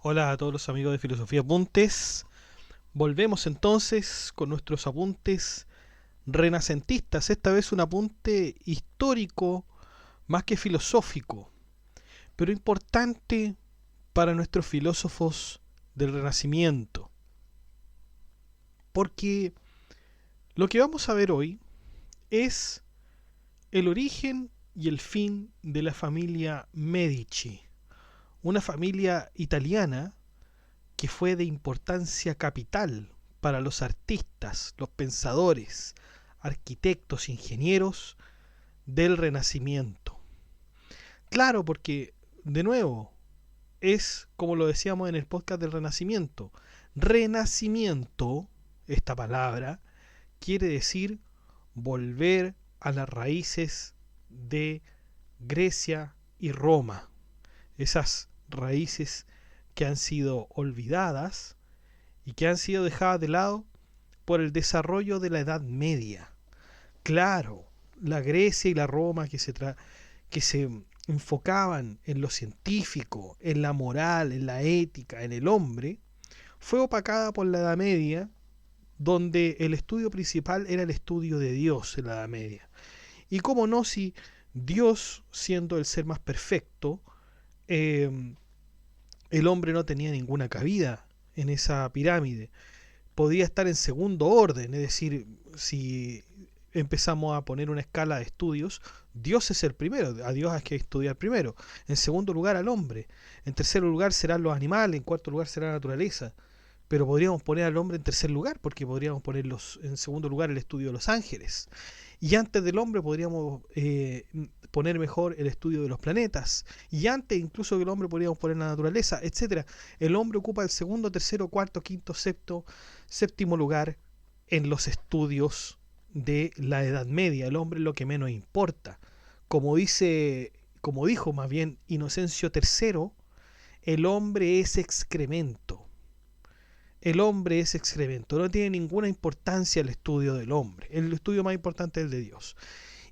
Hola a todos los amigos de Filosofía Apuntes. Volvemos entonces con nuestros apuntes renacentistas. Esta vez un apunte histórico más que filosófico, pero importante para nuestros filósofos del Renacimiento. Porque lo que vamos a ver hoy es el origen y el fin de la familia Medici, una familia italiana que fue de importancia capital para los artistas, los pensadores, arquitectos, ingenieros del Renacimiento. Claro, porque, de nuevo, es como lo decíamos en el podcast del Renacimiento. Renacimiento, esta palabra, quiere decir volver a las raíces de Grecia y Roma. Esas raíces que han sido olvidadas y que han sido dejadas de lado por el desarrollo de la Edad Media. Claro, la Grecia y la Roma que se enfocaban en lo científico, en la moral, en la ética, en el hombre, fue opacada por la Edad Media, donde el estudio principal era el estudio de Dios en la Edad Media. Y cómo no, si Dios, siendo el ser más perfecto, el hombre no tenía ninguna cabida en esa pirámide. Podía estar en segundo orden, es decir, si empezamos a poner una escala de estudios, Dios es el primero, a Dios hay que estudiar primero. En segundo lugar al hombre. En tercer lugar serán los animales, en cuarto lugar será la naturaleza. Pero podríamos poner al hombre en tercer lugar, porque podríamos ponerlos en segundo lugar el estudio de los ángeles. Y antes del hombre podríamos poner mejor el estudio de los planetas. Y antes incluso del hombre podríamos poner la naturaleza, etcétera. El hombre ocupa el segundo, tercero, cuarto, quinto, séptimo lugar en los estudios de la Edad Media. El hombre es lo que menos importa. Como dijo más bien Inocencio III, el hombre es excremento. El hombre es excremento, no tiene ninguna importancia el estudio del hombre, el estudio más importante es el de Dios.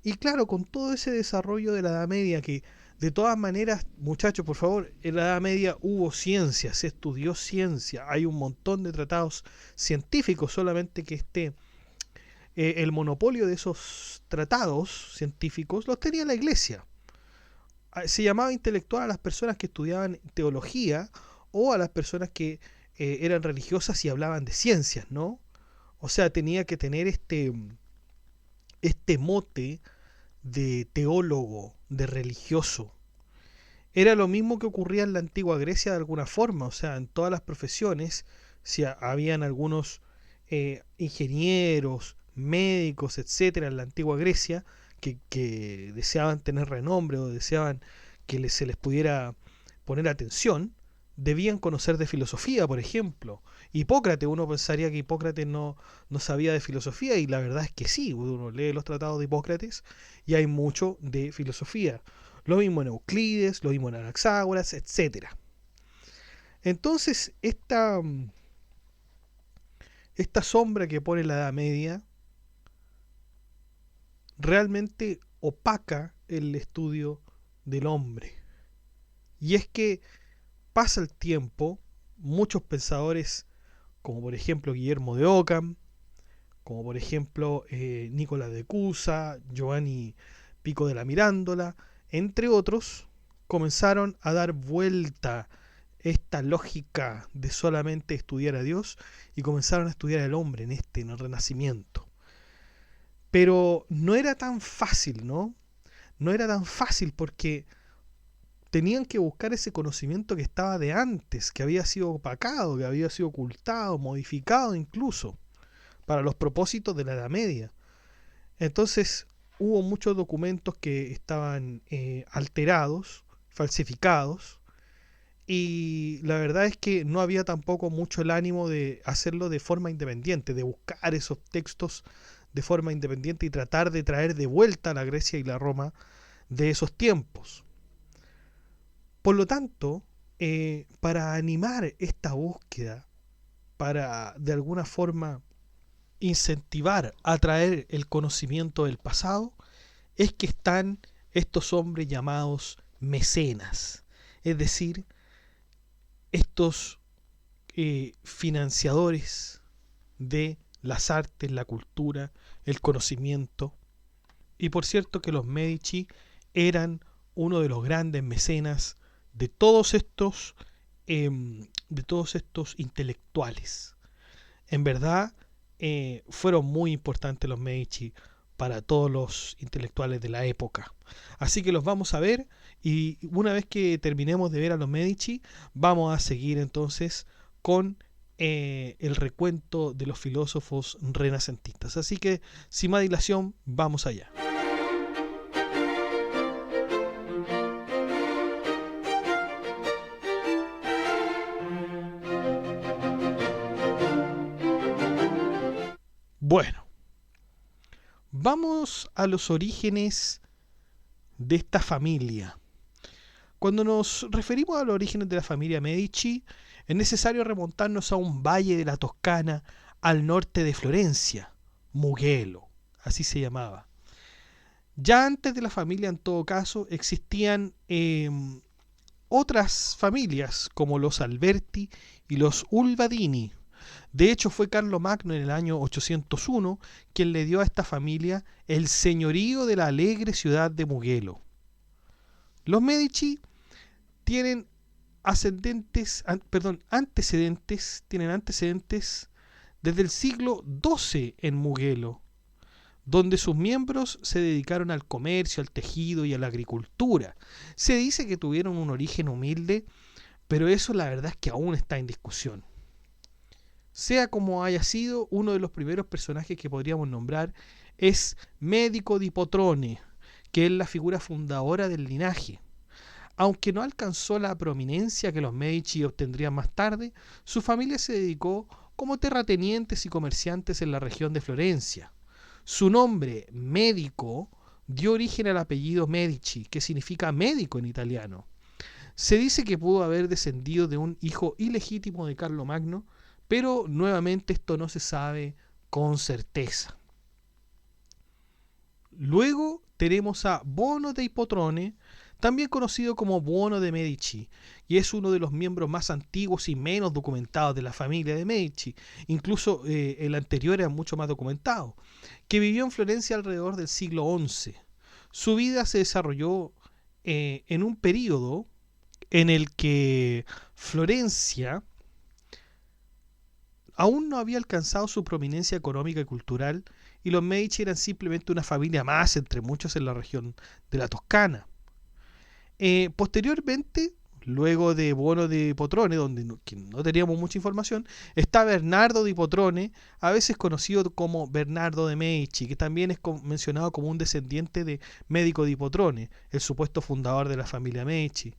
Y claro, con todo ese desarrollo de la Edad Media, que de todas maneras, muchachos, por favor, en la Edad Media hubo ciencia, se estudió ciencia, hay un montón de tratados científicos, solamente que el monopolio de esos tratados científicos los tenía la Iglesia. Se llamaba intelectual a las personas que estudiaban teología o a las personas que eran religiosas y hablaban de ciencias, ¿no? O sea, tenía que tener este mote de teólogo, de religioso. Era lo mismo que ocurría en la antigua Grecia de alguna forma, o sea, en todas las profesiones, si habían algunos ingenieros, médicos, etcétera, en la antigua Grecia, que deseaban tener renombre o deseaban que se les pudiera poner atención, debían conocer de filosofía, por ejemplo. Hipócrates, uno pensaría que Hipócrates no sabía de filosofía, y la verdad es que sí, uno lee los tratados de Hipócrates y hay mucho de filosofía. Lo mismo en Euclides, lo mismo en Anaxágoras, etcétera. Entonces, esta sombra que pone la Edad Media realmente opaca el estudio del hombre. Y es que pasa el tiempo, muchos pensadores, como por ejemplo Guillermo de Ockham, como por ejemplo Nicolás de Cusa, Giovanni Pico de la Mirándola, entre otros, comenzaron a dar vuelta esta lógica de solamente estudiar a Dios y comenzaron a estudiar al hombre en el Renacimiento. Pero no era tan fácil, ¿no? No era tan fácil porque tenían que buscar ese conocimiento que estaba de antes, que había sido opacado, que había sido ocultado, modificado incluso, para los propósitos de la Edad Media. Entonces hubo muchos documentos que estaban alterados, falsificados, y la verdad es que no había tampoco mucho el ánimo de hacerlo de forma independiente, de buscar esos textos de forma independiente y tratar de traer de vuelta a la Grecia y la Roma de esos tiempos. Por lo tanto, para animar esta búsqueda, para de alguna forma incentivar, atraer el conocimiento del pasado, es que están estos hombres llamados mecenas, es decir, estos financiadores de las artes, la cultura, el conocimiento. Y por cierto que los Medici eran uno de los grandes mecenas de de todos estos intelectuales. En verdad, fueron muy importantes los Medici para todos los intelectuales de la época. Así que los vamos a ver, y una vez que terminemos de ver a los Medici, vamos a seguir entonces con el recuento de los filósofos renacentistas. Así que, sin más dilación, vamos allá. Bueno, vamos a los orígenes de esta familia. Cuando nos referimos a los orígenes de la familia Medici, es necesario remontarnos a un valle de la Toscana al norte de Florencia, Mugello, así se llamaba. Ya antes de la familia, en todo caso, existían otras familias como los Alberti y los Uldini. De hecho, fue Carlomagno en el año 801 quien le dio a esta familia el señorío de la alegre ciudad de Mugello. Los Medici tienen antecedentes desde el siglo XII en Mugello, donde sus miembros se dedicaron al comercio, al tejido y a la agricultura. Se dice que tuvieron un origen humilde, pero eso la verdad es que aún está en discusión. Sea como haya sido, uno de los primeros personajes que podríamos nombrar es Medico di Potrone, que es la figura fundadora del linaje. Aunque no alcanzó la prominencia que los Medici obtendrían más tarde, su familia se dedicó como terratenientes y comerciantes en la región de Florencia. Su nombre, Medico, dio origen al apellido Medici, que significa médico en italiano. Se dice que pudo haber descendido de un hijo ilegítimo de Carlomagno, pero nuevamente esto no se sabe con certeza. Luego tenemos a Buono dei Potrone, también conocido como Buono de Medici, y es uno de los miembros más antiguos y menos documentados de la familia de Medici. Incluso el anterior era mucho más documentado, que vivió en Florencia alrededor del siglo XI. Su vida se desarrolló en un período en el que Florencia aún no había alcanzado su prominencia económica y cultural, y los Medici eran simplemente una familia más entre muchos en la región de la Toscana. Posteriormente, luego de Buono di Potrone, donde no teníamos mucha información, está Bernardo di Potrone, a veces conocido como Bernardo de Medici, que también es mencionado como un descendiente de Medico di Potrone, el supuesto fundador de la familia Medici.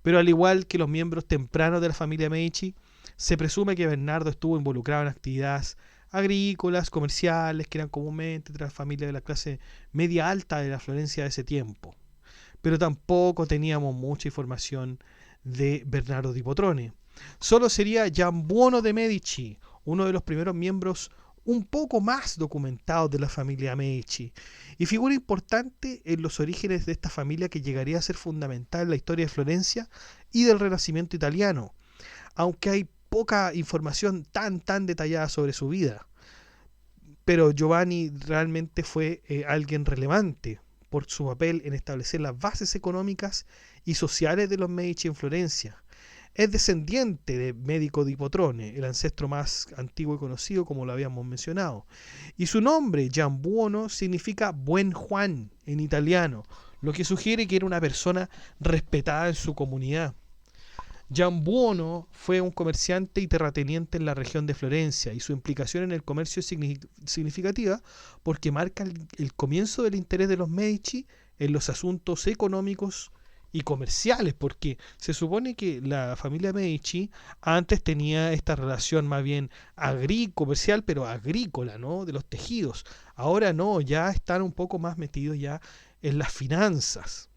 Pero al igual que los miembros tempranos de la familia Medici, se presume que Bernardo estuvo involucrado en actividades agrícolas, comerciales, que eran comúnmente entre las familias de la clase media alta de la Florencia de ese tiempo. Pero tampoco teníamos mucha información de Bernardo di Potrone. Solo sería Giambuono de Medici, uno de los primeros miembros un poco más documentados de la familia Medici, y figura importante en los orígenes de esta familia que llegaría a ser fundamental en la historia de Florencia y del Renacimiento italiano, aunque hay poca información tan detallada sobre su vida. Pero Giovanni realmente fue alguien relevante por su papel en establecer las bases económicas y sociales de los Medici en Florencia. Es descendiente de Medico di Potrone, el ancestro más antiguo y conocido, como lo habíamos mencionado. Y su nombre, Giambuono, significa buen Juan en italiano, lo que sugiere que era una persona respetada en su comunidad. Giambuono fue un comerciante y terrateniente en la región de Florencia, y su implicación en el comercio es significativa porque marca el comienzo del interés de los Medici en los asuntos económicos y comerciales, porque se supone que la familia Medici antes tenía esta relación más bien comercial, pero agrícola, ¿no? De los tejidos. Ahora no, ya están un poco más metidos ya en las finanzas.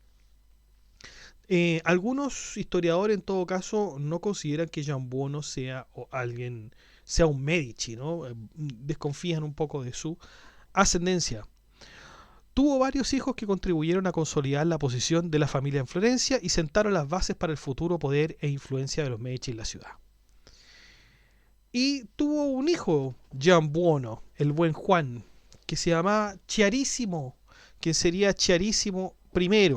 Algunos historiadores, en todo caso, no consideran que Giambuono sea un Medici, ¿no? Desconfían un poco de su ascendencia. Tuvo varios hijos que contribuyeron a consolidar la posición de la familia en Florencia y sentaron las bases para el futuro poder e influencia de los Medici en la ciudad. Y tuvo un hijo, Giambuono, el buen Juan, que se llamaba Chiarissimo, quien sería Chiarissimo I,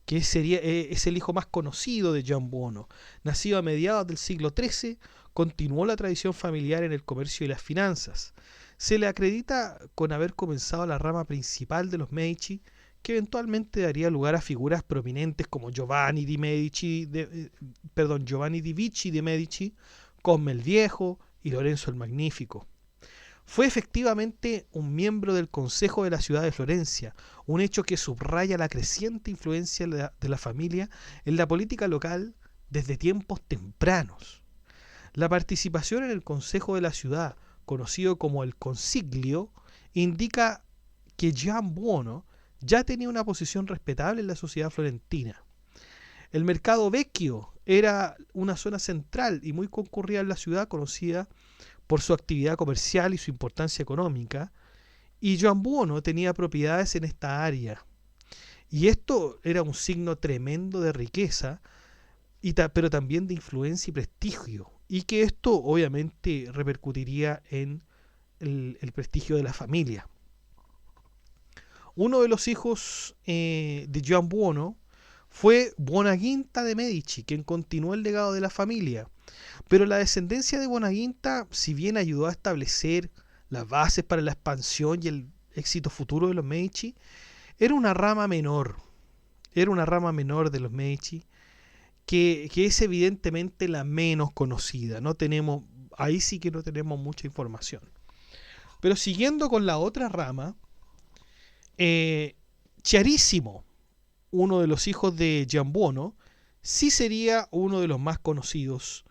que es el hijo más conocido de Giambuono. Nacido a mediados del siglo XIII, continuó la tradición familiar en el comercio y las finanzas. Se le acredita con haber comenzado la rama principal de los Medici, que eventualmente daría lugar a figuras prominentes como Giovanni di Vici de Medici, Cosme el Viejo y Lorenzo el Magnífico. Fue efectivamente un miembro del Consejo de la ciudad de Florencia, un hecho que subraya la creciente influencia de la familia en la política local desde tiempos tempranos. La participación en el Consejo de la ciudad, conocido como el Consiglio, indica que Giambuono ya tenía una posición respetable en la sociedad florentina. El Mercado Vecchio era una zona central y muy concurrida en la ciudad, conocida por su actividad comercial y su importancia económica, y Giambuono tenía propiedades en esta área. Y esto era un signo tremendo de riqueza, pero también de influencia y prestigio, y que esto obviamente repercutiría en el prestigio de la familia. Uno de los hijos de Giambuono fue Buonaginta de Medici, quien continuó el legado de la familia. Pero la descendencia de Buonaginta, si bien ayudó a establecer las bases para la expansión y el éxito futuro de los Medici, era una rama menor. Era una rama menor de los Medici que es evidentemente la menos conocida. Ahí sí que no tenemos mucha información. Pero siguiendo con la otra rama, Chiarissimo, uno de los hijos de Giambuono, sí sería uno de los más conocidos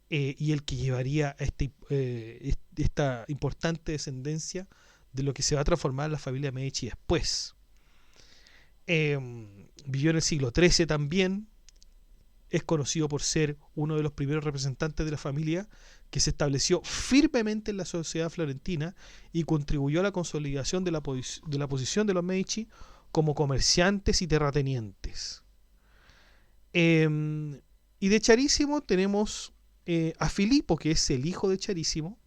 y el que llevaría esta importante descendencia de lo que se va a transformar en la familia Medici después. Vivió en el siglo XIII también. Es conocido por ser uno de los primeros representantes de la familia que se estableció firmemente en la sociedad florentina y contribuyó a la consolidación de la posición de los Medici como comerciantes y terratenientes. Y de Chiarissimo tenemos a Filippo, que es el hijo de Chiarissimo,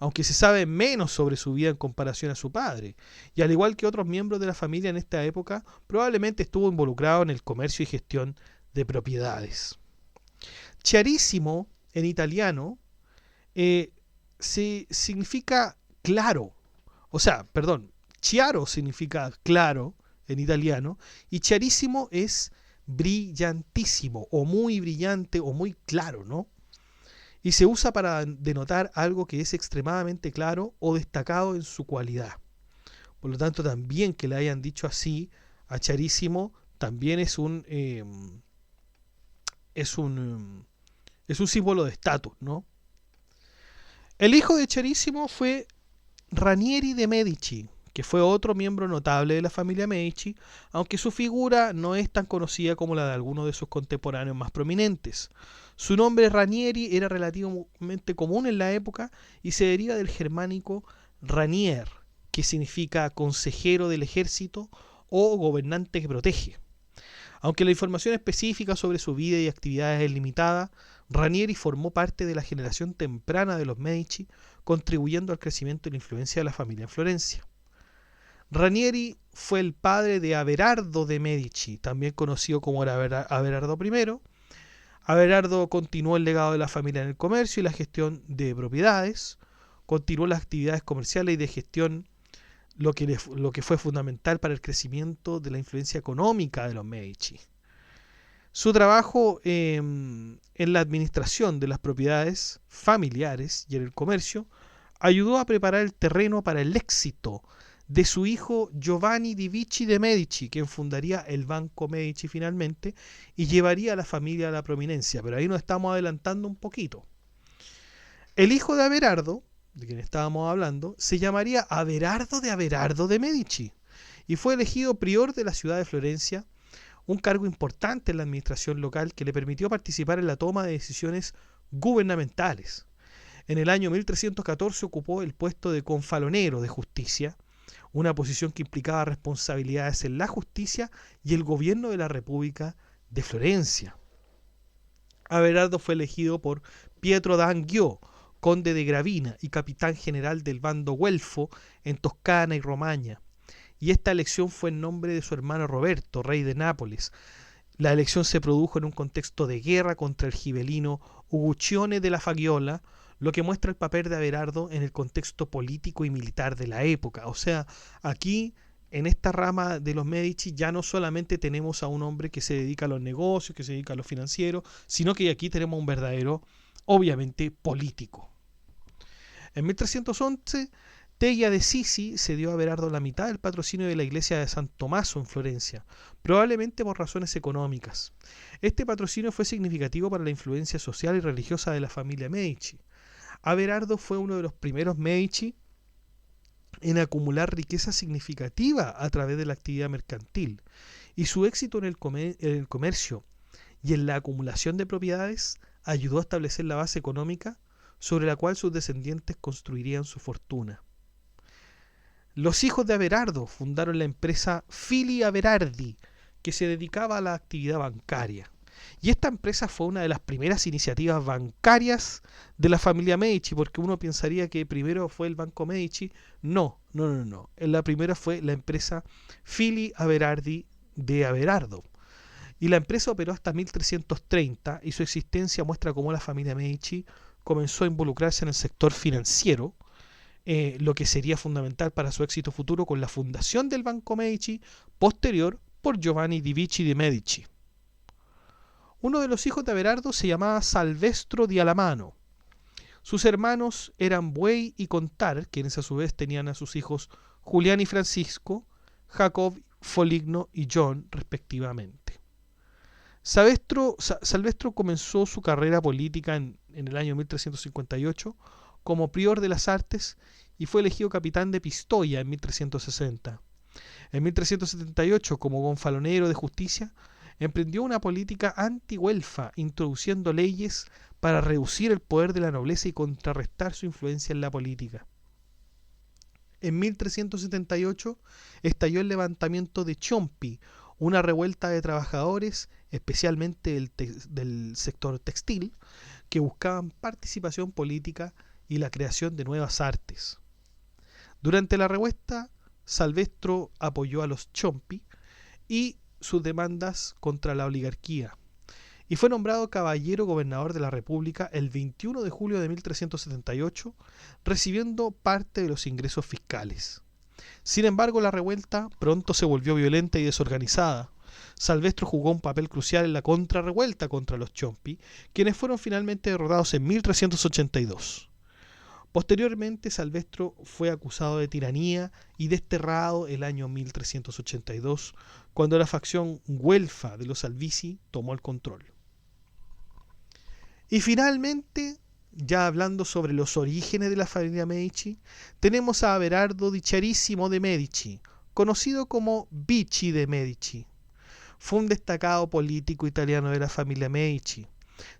aunque se sabe menos sobre su vida en comparación a su padre, y al igual que otros miembros de la familia en esta época, probablemente estuvo involucrado en el comercio y gestión de propiedades. Chiarissimo en italiano significa claro, chiaro significa claro en italiano, y chiarissimo es brillantísimo, o muy brillante, o muy claro, ¿no? Y se usa para denotar algo que es extremadamente claro o destacado en su cualidad. Por lo tanto, también que le hayan dicho así a Chiarissimo también es un símbolo de estatus, ¿no? El hijo de Chiarissimo fue Ranieri de Medici, que fue otro miembro notable de la familia Medici, aunque su figura no es tan conocida como la de algunos de sus contemporáneos más prominentes. Su nombre Ranieri era relativamente común en la época y se deriva del germánico Ranier, que significa consejero del ejército o gobernante que protege. Aunque la información específica sobre su vida y actividades es limitada, Ranieri formó parte de la generación temprana de los Medici, contribuyendo al crecimiento y la influencia de la familia en Florencia. Ranieri fue el padre de Averardo de Medici, también conocido como Averardo I. Averardo continuó el legado de la familia en el comercio y la gestión de propiedades, continuó las actividades comerciales y de gestión, lo que fue fundamental para el crecimiento de la influencia económica de los Medici. Su trabajo en la administración de las propiedades familiares y en el comercio ayudó a preparar el terreno para el éxito de su hijo Giovanni di Vici de Medici, quien fundaría el Banco Medici finalmente y llevaría a la familia a la prominencia. Pero ahí nos estamos adelantando un poquito. El hijo de Averardo, de quien estábamos hablando, se llamaría Averardo de Medici y fue elegido prior de la ciudad de Florencia, un cargo importante en la administración local que le permitió participar en la toma de decisiones gubernamentales. En el año 1314 ocupó el puesto de confalonero de justicia, una posición que implicaba responsabilidades en la justicia y el gobierno de la República de Florencia. Averardo fue elegido por Pietro d'Angiò, conde de Gravina y capitán general del bando güelfo en Toscana y Romaña, y esta elección fue en nombre de su hermano Roberto, rey de Nápoles. La elección se produjo en un contexto de guerra contra el gibelino Uguccione de la Fagiola, lo que muestra el papel de Averardo en el contexto político y militar de la época. O sea, aquí en esta rama de los Medici ya no solamente tenemos a un hombre que se dedica a los negocios, que se dedica a lo financiero, sino que aquí tenemos un verdadero, obviamente, político. En 1311, Teglia de Sisi cedió a Averardo la mitad del patrocinio de la iglesia de San Tommaso en Florencia, probablemente por razones económicas. Este patrocinio fue significativo para la influencia social y religiosa de la familia Medici. Averardo fue uno de los primeros Medici en acumular riqueza significativa a través de la actividad mercantil, y su éxito en el comercio y en la acumulación de propiedades ayudó a establecer la base económica sobre la cual sus descendientes construirían su fortuna. Los hijos de Averardo fundaron la empresa Fili Averardi, que se dedicaba a la actividad bancaria. Y esta empresa fue una de las primeras iniciativas bancarias de la familia Medici, porque uno pensaría que primero fue el Banco Medici. No. La primera fue la empresa Fili Averardi de Averardo. Y la empresa operó hasta 1330 y su existencia muestra cómo la familia Medici comenzó a involucrarse en el sector financiero, lo que sería fundamental para su éxito futuro con la fundación del Banco Medici, posterior por Giovanni di Vici de Medici. Uno de los hijos de Averardo se llamaba Salvestro di Alamano. Sus hermanos eran Buey y Contar, quienes a su vez tenían a sus hijos Julián y Francisco, Jacob, Foligno y John, respectivamente. Salvestro comenzó su carrera política en el año 1358 como prior de las artes y fue elegido capitán de Pistoia en 1360. En 1378, como gonfalonero de justicia, emprendió una política anti-güelfa, introduciendo leyes para reducir el poder de la nobleza y contrarrestar su influencia en la política. En 1378 estalló el levantamiento de Ciompi, una revuelta de trabajadores, especialmente del sector textil, que buscaban participación política y la creación de nuevas artes. Durante la revuelta, Salvestro apoyó a los Ciompi y sus demandas contra la oligarquía, y fue nombrado caballero gobernador de la República el 21 de julio de 1378, recibiendo parte de los ingresos fiscales. Sin embargo, la revuelta pronto se volvió violenta y desorganizada. Salvestro jugó un papel crucial en la contrarrevuelta contra los Ciompi, quienes fueron finalmente derrotados en 1382. Posteriormente, Salvestro fue acusado de tiranía y desterrado el año 1382, cuando la facción güelfa de los Albizzi tomó el control. Y finalmente, ya hablando sobre los orígenes de la familia Medici, tenemos a Averardo di Chiarissimo de Medici, conocido como Vici de Medici. Fue un destacado político italiano de la familia Medici.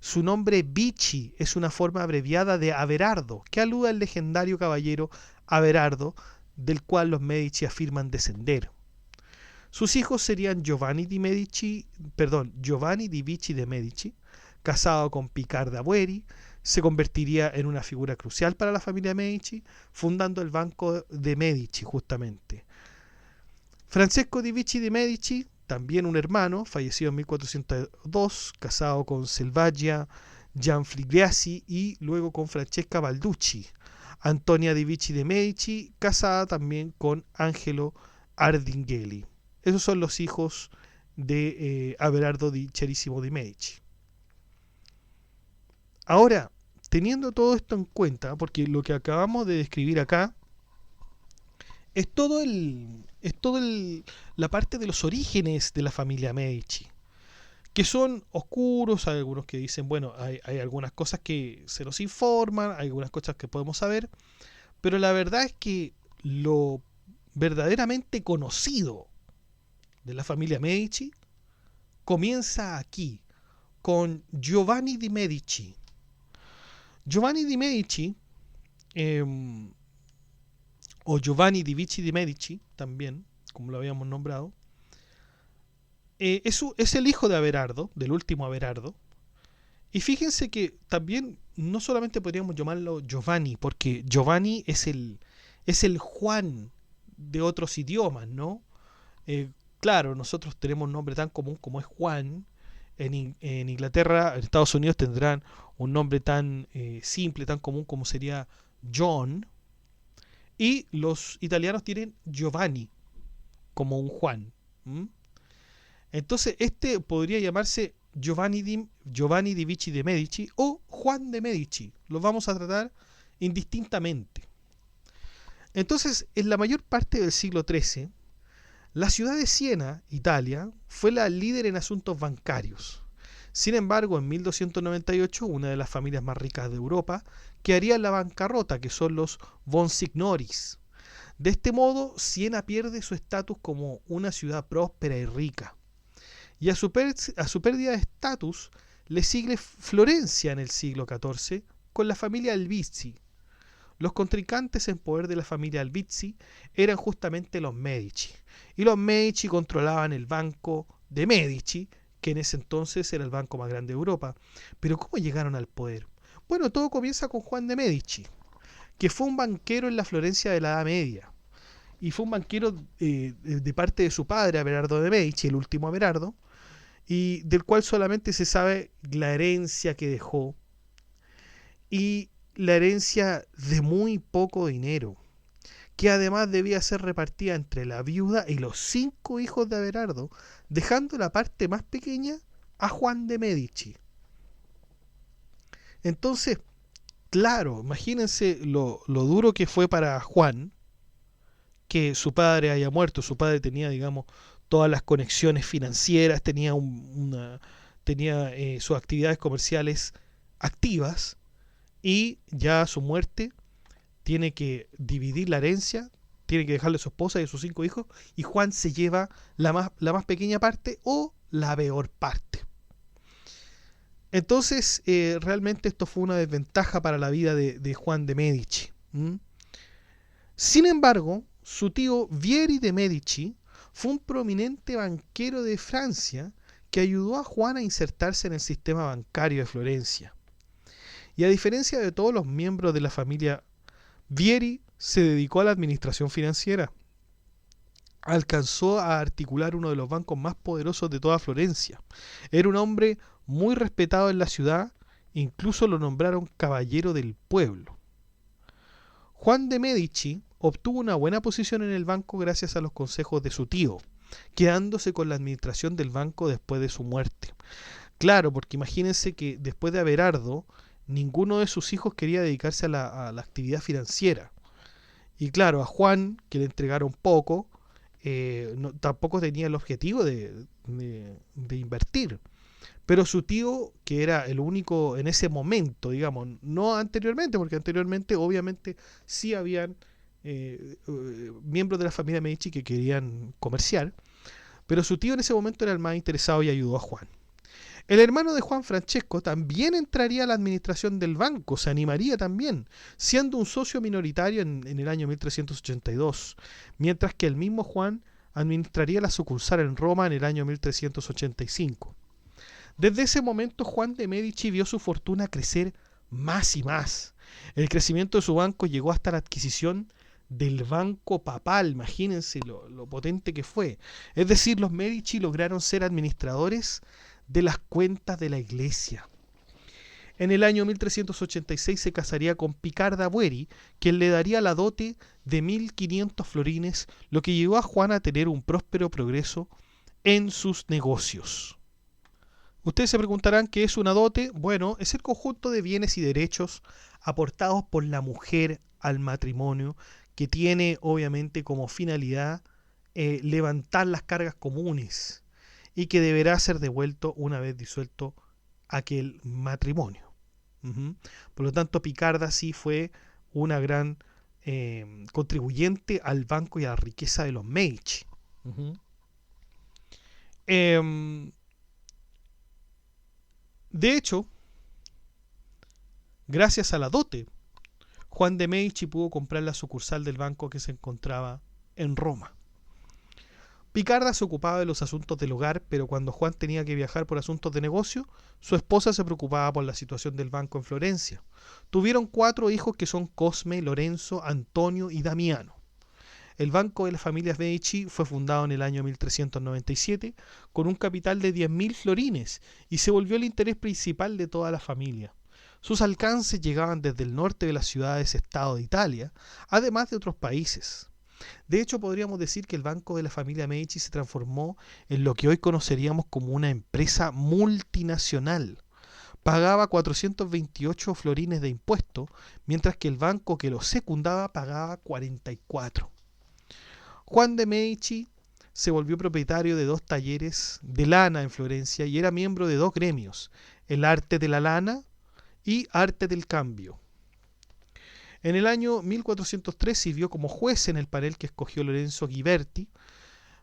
Su nombre Vici es una forma abreviada de Averardo, que alude al legendario caballero Averardo, del cual los Medici afirman descender. Sus hijos serían Giovanni di Vici de Medici, casado con Picarda Bueri, se convertiría en una figura crucial para la familia Medici, fundando el Banco de Medici justamente. Francesco di Vici de Medici, también un hermano, fallecido en 1402, casado con Selvaggia Gianfigliasi y luego con Francesca Balducci. Antonia di Vici de Medici, casada también con Angelo Ardinghelli. Esos son los hijos de Averardo di Chiarissimo de Medici. Ahora, teniendo todo esto en cuenta, porque lo que acabamos de describir acá es la parte de los orígenes de la familia Medici, que son oscuros. Hay algunos que dicen, bueno, hay algunas cosas que se nos informan, hay algunas cosas que podemos saber, pero la verdad es que lo verdaderamente conocido de la familia Medici comienza aquí, con Giovanni di Medici. Giovanni di Medici, eh, o Giovanni di Vici di Medici, también, como lo habíamos nombrado, es el hijo de Averardo, del último Averardo. Y fíjense que también no solamente podríamos llamarlo Giovanni, porque Giovanni es el Juan de otros idiomas, ¿no? Eh, claro, nosotros tenemos un nombre tan común como es Juan. En Inglaterra, en Estados Unidos tendrán un nombre tan simple, tan común como sería John. Y los italianos tienen Giovanni como un Juan. ¿Mm? Entonces, este podría llamarse Giovanni di Vici de Medici o Juan de Medici. Los vamos a tratar indistintamente. Entonces, en la mayor parte del siglo XIII, la ciudad de Siena, Italia, fue la líder en asuntos bancarios. Sin embargo, en 1298, una de las familias más ricas de Europa quedaría en la bancarrota, que son los Bonsignoris. De este modo, Siena pierde su estatus como una ciudad próspera y rica. Y a su pérdida de estatus le sigue Florencia en el siglo XIV con la familia Albizzi. Los contrincantes en poder de la familia Albizzi eran justamente los Medici. Y los Medici controlaban el banco de Medici, que en ese entonces era el banco más grande de Europa. Pero ¿cómo llegaron al poder? Bueno, todo comienza con Juan de Medici, que fue un banquero en la Florencia de la Edad Media. Y fue un banquero de parte de su padre, Averardo de Medici, el último Averardo, y del cual solamente se sabe la herencia que dejó, y la herencia de muy poco dinero, que además debía ser repartida entre la viuda y los 5 hijos de Averardo, dejando la parte más pequeña a Juan de Medici. Entonces, claro, imagínense lo duro que fue para Juan que su padre haya muerto. Su padre tenía, digamos, todas las conexiones financieras, tenía sus actividades comerciales activas, y ya a su muerte tiene que dividir la herencia, tiene que dejarle a su esposa y a sus 5 hijos, y Juan se lleva la más pequeña parte o la peor parte. Entonces, realmente esto fue una desventaja para la vida de Juan de Medici. ¿Mm? Sin embargo, su tío Vieri de Medici fue un prominente banquero de Francia que ayudó a Juan a insertarse en el sistema bancario de Florencia. Y a diferencia de todos los miembros de la familia, Vieri se dedicó a la administración financiera. Alcanzó a articular uno de los bancos más poderosos de toda Florencia. Era un hombre muy respetado en la ciudad, incluso lo nombraron caballero del pueblo. Juan de Medici obtuvo una buena posición en el banco gracias a los consejos de su tío, quedándose con la administración del banco después de su muerte. Claro, porque imagínense que después de Averardo, ninguno de sus hijos quería dedicarse a la actividad financiera. Y claro, a Juan, que le entregaron poco, tampoco tenía el objetivo de invertir. Pero su tío, que era el único en ese momento, digamos, no anteriormente, porque anteriormente obviamente sí habían miembros de la familia Medici que querían comerciar, pero su tío en ese momento era el más interesado y ayudó a Juan. El hermano de Juan, Francesco, también entraría a la administración del banco, se animaría también, siendo un socio minoritario en el año 1382, mientras que el mismo Juan administraría la sucursal en Roma en el año 1385. Desde ese momento Juan de Medici vio su fortuna crecer más y más. El crecimiento de su banco llegó hasta la adquisición del banco papal, imagínense lo potente que fue. Es decir, los Medici lograron ser administradores de las cuentas de la iglesia. En el año 1386 se casaría con Picarda Bueri, quien le daría la dote de 1500 florines, lo que llevó a Juan a tener un próspero progreso en sus negocios. Ustedes se preguntarán qué es una dote. Bueno, es el conjunto de bienes y derechos aportados por la mujer al matrimonio, que tiene obviamente como finalidad levantar las cargas comunes, y que deberá ser devuelto una vez disuelto aquel matrimonio. Por lo tanto, Picarda sí fue una gran contribuyente al banco y a la riqueza de los Medici. Em, De hecho, gracias a la dote, Juan de Medici pudo comprar la sucursal del banco que se encontraba en Roma. Picarda se ocupaba de los asuntos del hogar, pero cuando Juan tenía que viajar por asuntos de negocio, su esposa se preocupaba por la situación del banco en Florencia. Tuvieron 4 hijos que son Cosme, Lorenzo, Antonio y Damiano. El Banco de las Familias Medici fue fundado en el año 1397 con un capital de 10.000 florines y se volvió el interés principal de toda la familia. Sus alcances llegaban desde el norte de las ciudades-estado de Italia, además de otros países. De hecho, podríamos decir que el Banco de la Familia Medici se transformó en lo que hoy conoceríamos como una empresa multinacional. Pagaba 428 florines de impuesto, mientras que el banco que lo secundaba pagaba 44. Juan de Medici se volvió propietario de 2 talleres de lana en Florencia y era miembro de 2 gremios, el arte de la lana y arte del cambio. En el año 1403 sirvió como juez en el panel que escogió Lorenzo Ghiberti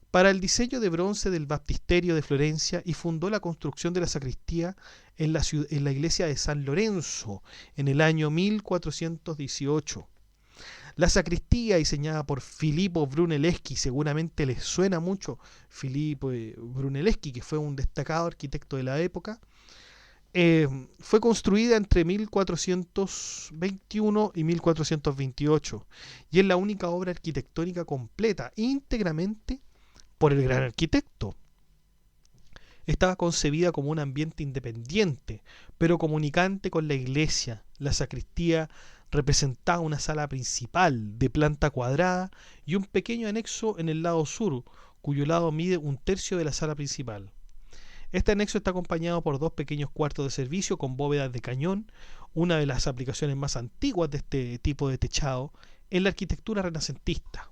para el diseño de bronce del baptisterio de Florencia y fundó la construcción de la sacristía en la iglesia de San Lorenzo en el año 1418. La sacristía, diseñada por Filippo Brunelleschi, seguramente les suena mucho Filippo Brunelleschi, que fue un destacado arquitecto de la época, fue construida entre 1421 y 1428 y es la única obra arquitectónica completa íntegramente por el gran arquitecto. Estaba concebida como un ambiente independiente, pero comunicante con la iglesia. La sacristía representaba una sala principal de planta cuadrada y un pequeño anexo en el lado sur, cuyo lado mide 1/3 de la sala principal. Este anexo está acompañado por 2 pequeños cuartos de servicio con bóvedas de cañón, una de las aplicaciones más antiguas de este tipo de techado en la arquitectura renacentista.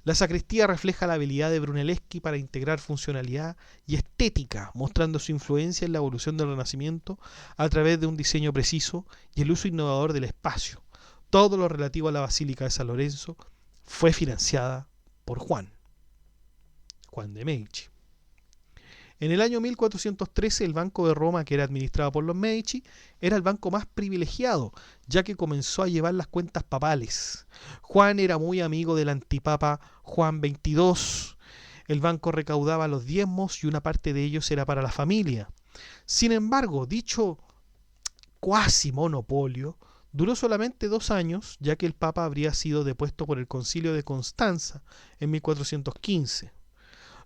La sacristía refleja la habilidad de Brunelleschi para integrar funcionalidad y estética, mostrando su influencia en la evolución del Renacimiento a través de un diseño preciso y el uso innovador del espacio. Todo lo relativo a la Basílica de San Lorenzo fue financiada por Juan de Medici. En el año 1413 el Banco de Roma, que era administrado por los Medici, era el banco más privilegiado, ya que comenzó a llevar las cuentas papales. Juan era muy amigo del antipapa Juan XXII. El banco recaudaba los diezmos y una parte de ellos era para la familia. Sin embargo, dicho cuasi monopolio duró solamente 2 años, ya que el papa habría sido depuesto por el Concilio de Constanza en 1415.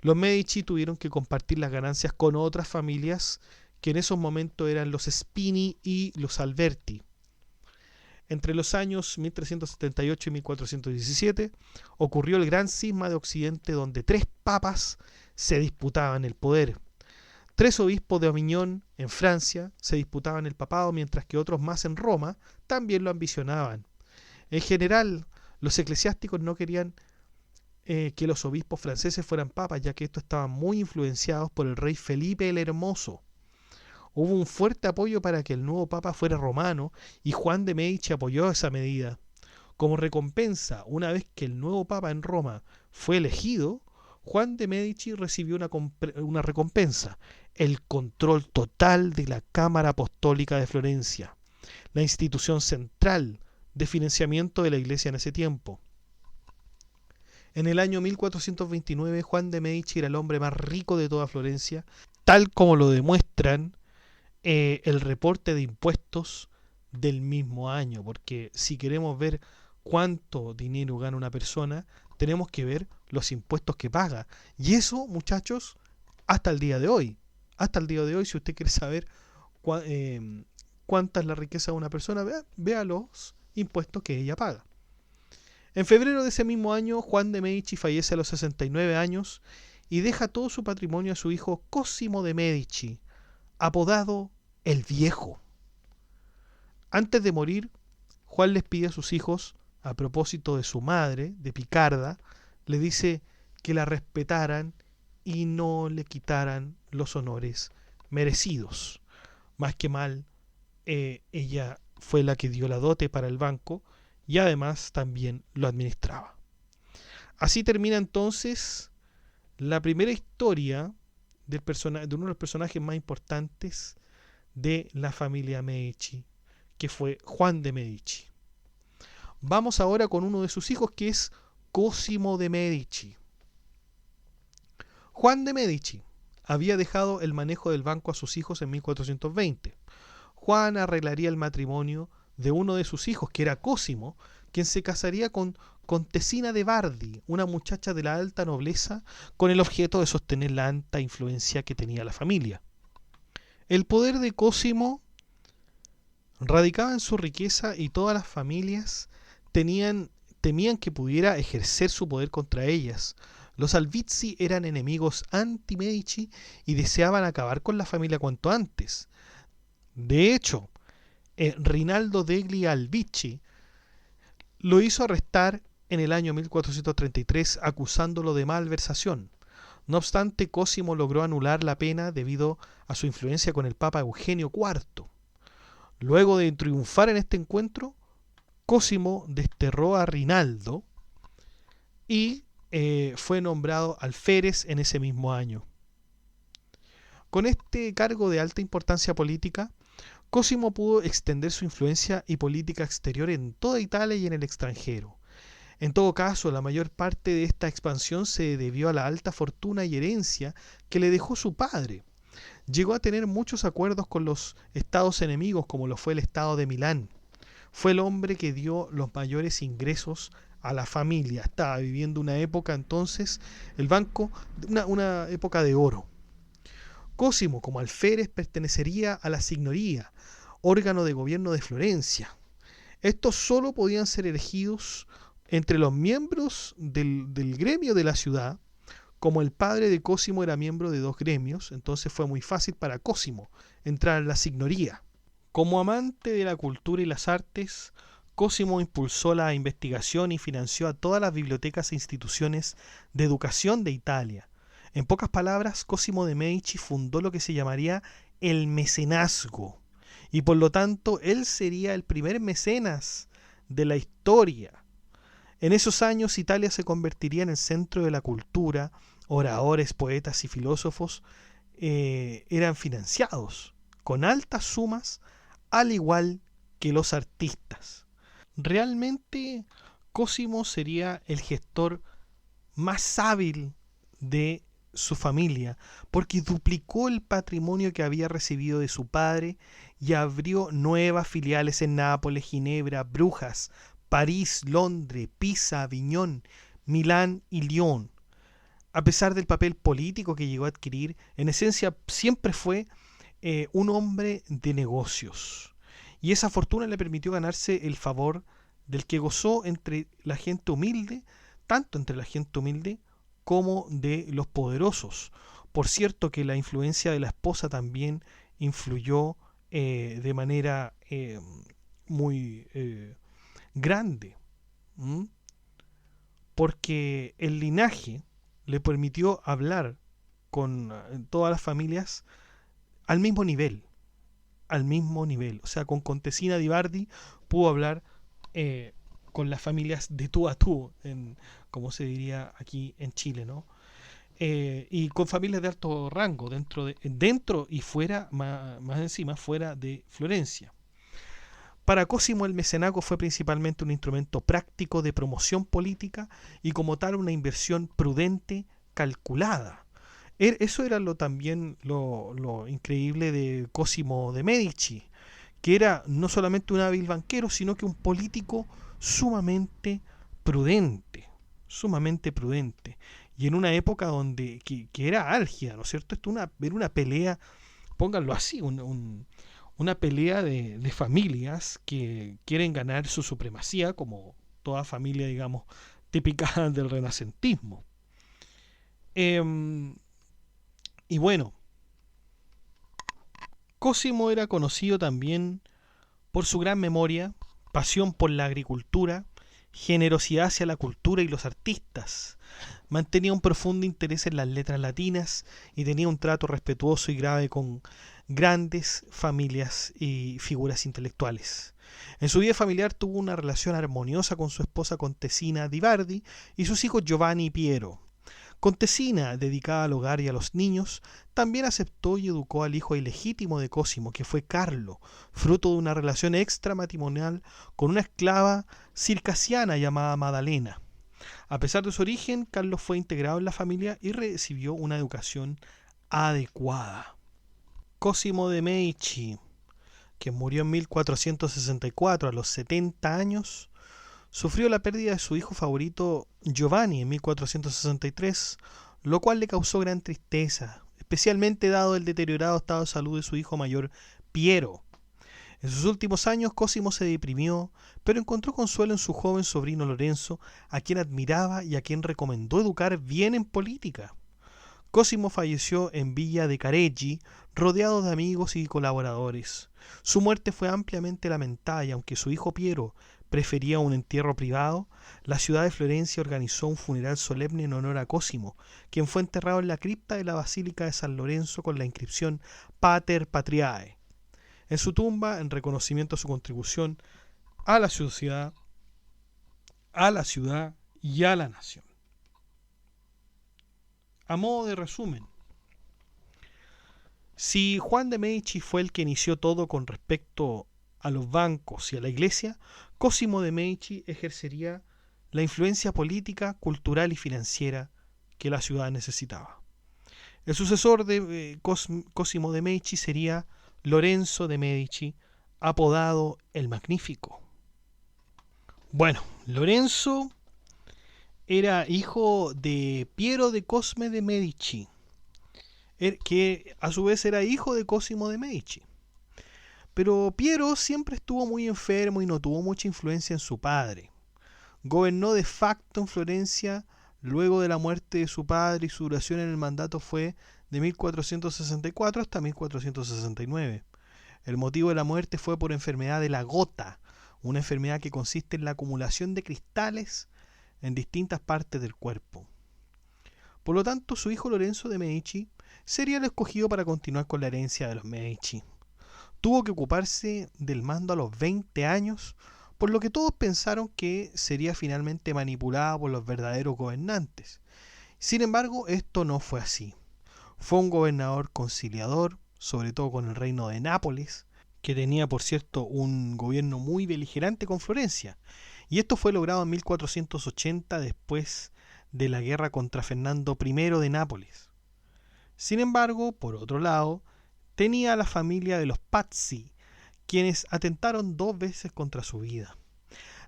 Los Medici tuvieron que compartir las ganancias con otras familias que en esos momentos eran los Spini y los Alberti. Entre los años 1378 y 1417 ocurrió el gran cisma de Occidente, donde 3 papas se disputaban el poder. 3 obispos de Aviñón en Francia se disputaban el papado, mientras que otros más en Roma también lo ambicionaban. En general, los eclesiásticos no querían que los obispos franceses fueran papas, ya que estos estaban muy influenciados por el rey Felipe el Hermoso. Hubo un fuerte apoyo para que el nuevo papa fuera romano y Juan de Medici apoyó esa medida. Como recompensa, una vez que el nuevo papa en Roma fue elegido, Juan de Medici recibió una recompensa: el control total de la Cámara Apostólica de Florencia, la institución central de financiamiento de la iglesia en ese tiempo. En el año 1429, Juan de Medici era el hombre más rico de toda Florencia, tal como lo demuestran el reporte de impuestos del mismo año, porque si queremos ver cuánto dinero gana una persona, tenemos que ver los impuestos que paga. Y eso, muchachos, hasta el día de hoy. Hasta el día de hoy, si usted quiere saber cuánta es la riqueza de una persona, vea los impuestos que ella paga. En febrero de ese mismo año, Juan de Medici fallece a los 69 años y deja todo su patrimonio a su hijo Cosimo de Medici, apodado el Viejo. Antes de morir, Juan les pide a sus hijos, a propósito de su madre, de Picarda, le dice que la respetaran y no le quitaran los honores merecidos. Más que mal, ella fue la que dio la dote para el banco y además también lo administraba. Así termina entonces la primera historia de uno de los personajes más importantes de la familia Medici, que fue Juan de Medici. Vamos ahora con uno de sus hijos, que es Cosimo de Medici. Juan de Medici había dejado el manejo del banco a sus hijos en 1420. Juan arreglaría el matrimonio de uno de sus hijos, que era Cosimo, quien se casaría con Contesina de Bardi, una muchacha de la alta nobleza, con el objeto de sostener la alta influencia que tenía la familia. El poder de Cosimo radicaba en su riqueza, y todas las familias temían que pudiera ejercer su poder contra ellas. Los Albizzi eran enemigos anti-Medici y deseaban acabar con la familia cuanto antes. De hecho, Rinaldo degli Albizzi lo hizo arrestar en el año 1433, acusándolo de malversación. No obstante, Cosimo logró anular la pena debido a su influencia con el Papa Eugenio IV. Luego de triunfar en este encuentro, Cosimo desterró a Rinaldo y fue nombrado alférez en ese mismo año. Con este cargo de alta importancia política, Cosimo pudo extender su influencia y política exterior en toda Italia y en el extranjero. En todo caso, la mayor parte de esta expansión se debió a la alta fortuna y herencia que le dejó su padre. Llegó a tener muchos acuerdos con los estados enemigos, como lo fue el estado de Milán. Fue el hombre que dio los mayores ingresos a la familia. Estaba viviendo una época entonces, el banco, una época de oro. Cosimo, como alférez, pertenecería a la signoría, órgano de gobierno de Florencia. Estos solo podían ser elegidos entre los miembros del gremio de la ciudad. Como el padre de Cosimo era miembro de dos gremios, entonces fue muy fácil para Cosimo entrar en la signoría. Como amante de la cultura y las artes, Cosimo impulsó la investigación y financió a todas las bibliotecas e instituciones de educación de Italia. En pocas palabras, Cosimo de Medici fundó lo que se llamaría el mecenazgo, y por lo tanto él sería el primer mecenas de la historia. En esos años Italia se convertiría en el centro de la cultura. Oradores, poetas y filósofos eran financiados con altas sumas, al igual que los artistas. Realmente Cosimo sería el gestor más hábil de su familia, porque duplicó el patrimonio que había recibido de su padre y abrió nuevas filiales en Nápoles, Ginebra, Brujas, París, Londres, Pisa, Aviñón, Milán y Lyon. A pesar del papel político que llegó a adquirir, en esencia siempre fue un hombre de negocios. Y esa fortuna le permitió ganarse el favor del que gozó entre la gente humilde, tanto entre la gente humilde como de los poderosos. Por cierto que la influencia de la esposa también influyó de manera muy grande, porque el linaje le permitió hablar con todas las familias al mismo nivel, o sea, con Contesina di Bardi pudo hablar con las familias de tú a tú, como se diría aquí en Chile, ¿no? Y con familias de alto rango dentro y fuera, más encima, fuera de Florencia. Para Cosimo el mecenazgo fue principalmente un instrumento práctico de promoción política y como tal una inversión prudente, calculada. Eso era también lo increíble de Cosimo de Medici, que era no solamente un hábil banquero, sino que un político sumamente prudente, y en una época donde que era álgida, ¿no es cierto? Era una pelea, pónganlo así, una pelea de familias que quieren ganar su supremacía, como toda familia, digamos, típica del renacentismo. Y bueno, Cosimo era conocido también por su gran memoria, pasión por la agricultura, generosidad hacia la cultura y los artistas. Mantenía un profundo interés en las letras latinas y tenía un trato respetuoso y grave con grandes familias y figuras intelectuales. En su vida familiar tuvo una relación armoniosa con su esposa Contesina di Bardi y sus hijos Giovanni y Piero. Contesina, dedicada al hogar y a los niños, también aceptó y educó al hijo ilegítimo de Cosimo, que fue Carlo, fruto de una relación extramatrimonial con una esclava circasiana llamada Madalena. A pesar de su origen, Carlos fue integrado en la familia y recibió una educación adecuada. Cosimo de Medici, que murió en 1464 a los 70 años, sufrió la pérdida de su hijo favorito Giovanni en 1463, lo cual le causó gran tristeza, especialmente dado el deteriorado estado de salud de su hijo mayor Piero. En sus últimos años Cosimo se deprimió, pero encontró consuelo en su joven sobrino Lorenzo, a quien admiraba y a quien recomendó educar bien en política. Cosimo falleció en Villa de Careggi, rodeado de amigos y colaboradores. Su muerte fue ampliamente lamentada y aunque su hijo Piero prefería un entierro privado, la ciudad de Florencia organizó un funeral solemne en honor a Cosimo, quien fue enterrado en la cripta de la Basílica de San Lorenzo con la inscripción Pater Patriae en su tumba, en reconocimiento a su contribución a la ciudad y a la nación. A modo de resumen, si Juan de Medici fue el que inició todo con respecto a los bancos y a la iglesia, Cosimo de Medici ejercería la influencia política, cultural y financiera que la ciudad necesitaba. El sucesor de Cosimo de Medici sería Lorenzo de Medici, apodado el Magnífico. Bueno, Lorenzo era hijo de Piero de Cosme de Medici, que a su vez era hijo de Cosimo de Medici. Pero Piero siempre estuvo muy enfermo y no tuvo mucha influencia en su padre. Gobernó de facto en Florencia luego de la muerte de su padre y su duración en el mandato fue de 1464 hasta 1469. El motivo de la muerte fue por enfermedad de la gota, una enfermedad que consiste en la acumulación de cristales en distintas partes del cuerpo. Por lo tanto, su hijo Lorenzo de Medici sería el escogido para continuar con la herencia de los Medici. Tuvo que ocuparse del mando a los 20 años, por lo que todos pensaron que sería finalmente manipulado por los verdaderos gobernantes. Sin embargo, esto no fue así. Fue un gobernador conciliador, sobre todo con el reino de Nápoles, que tenía, por cierto, un gobierno muy beligerante con Florencia. Y esto fue logrado en 1480 después de la guerra contra Fernando I de Nápoles. Sin embargo, por otro lado, tenía a la familia de los Pazzi, quienes atentaron 2 veces contra su vida.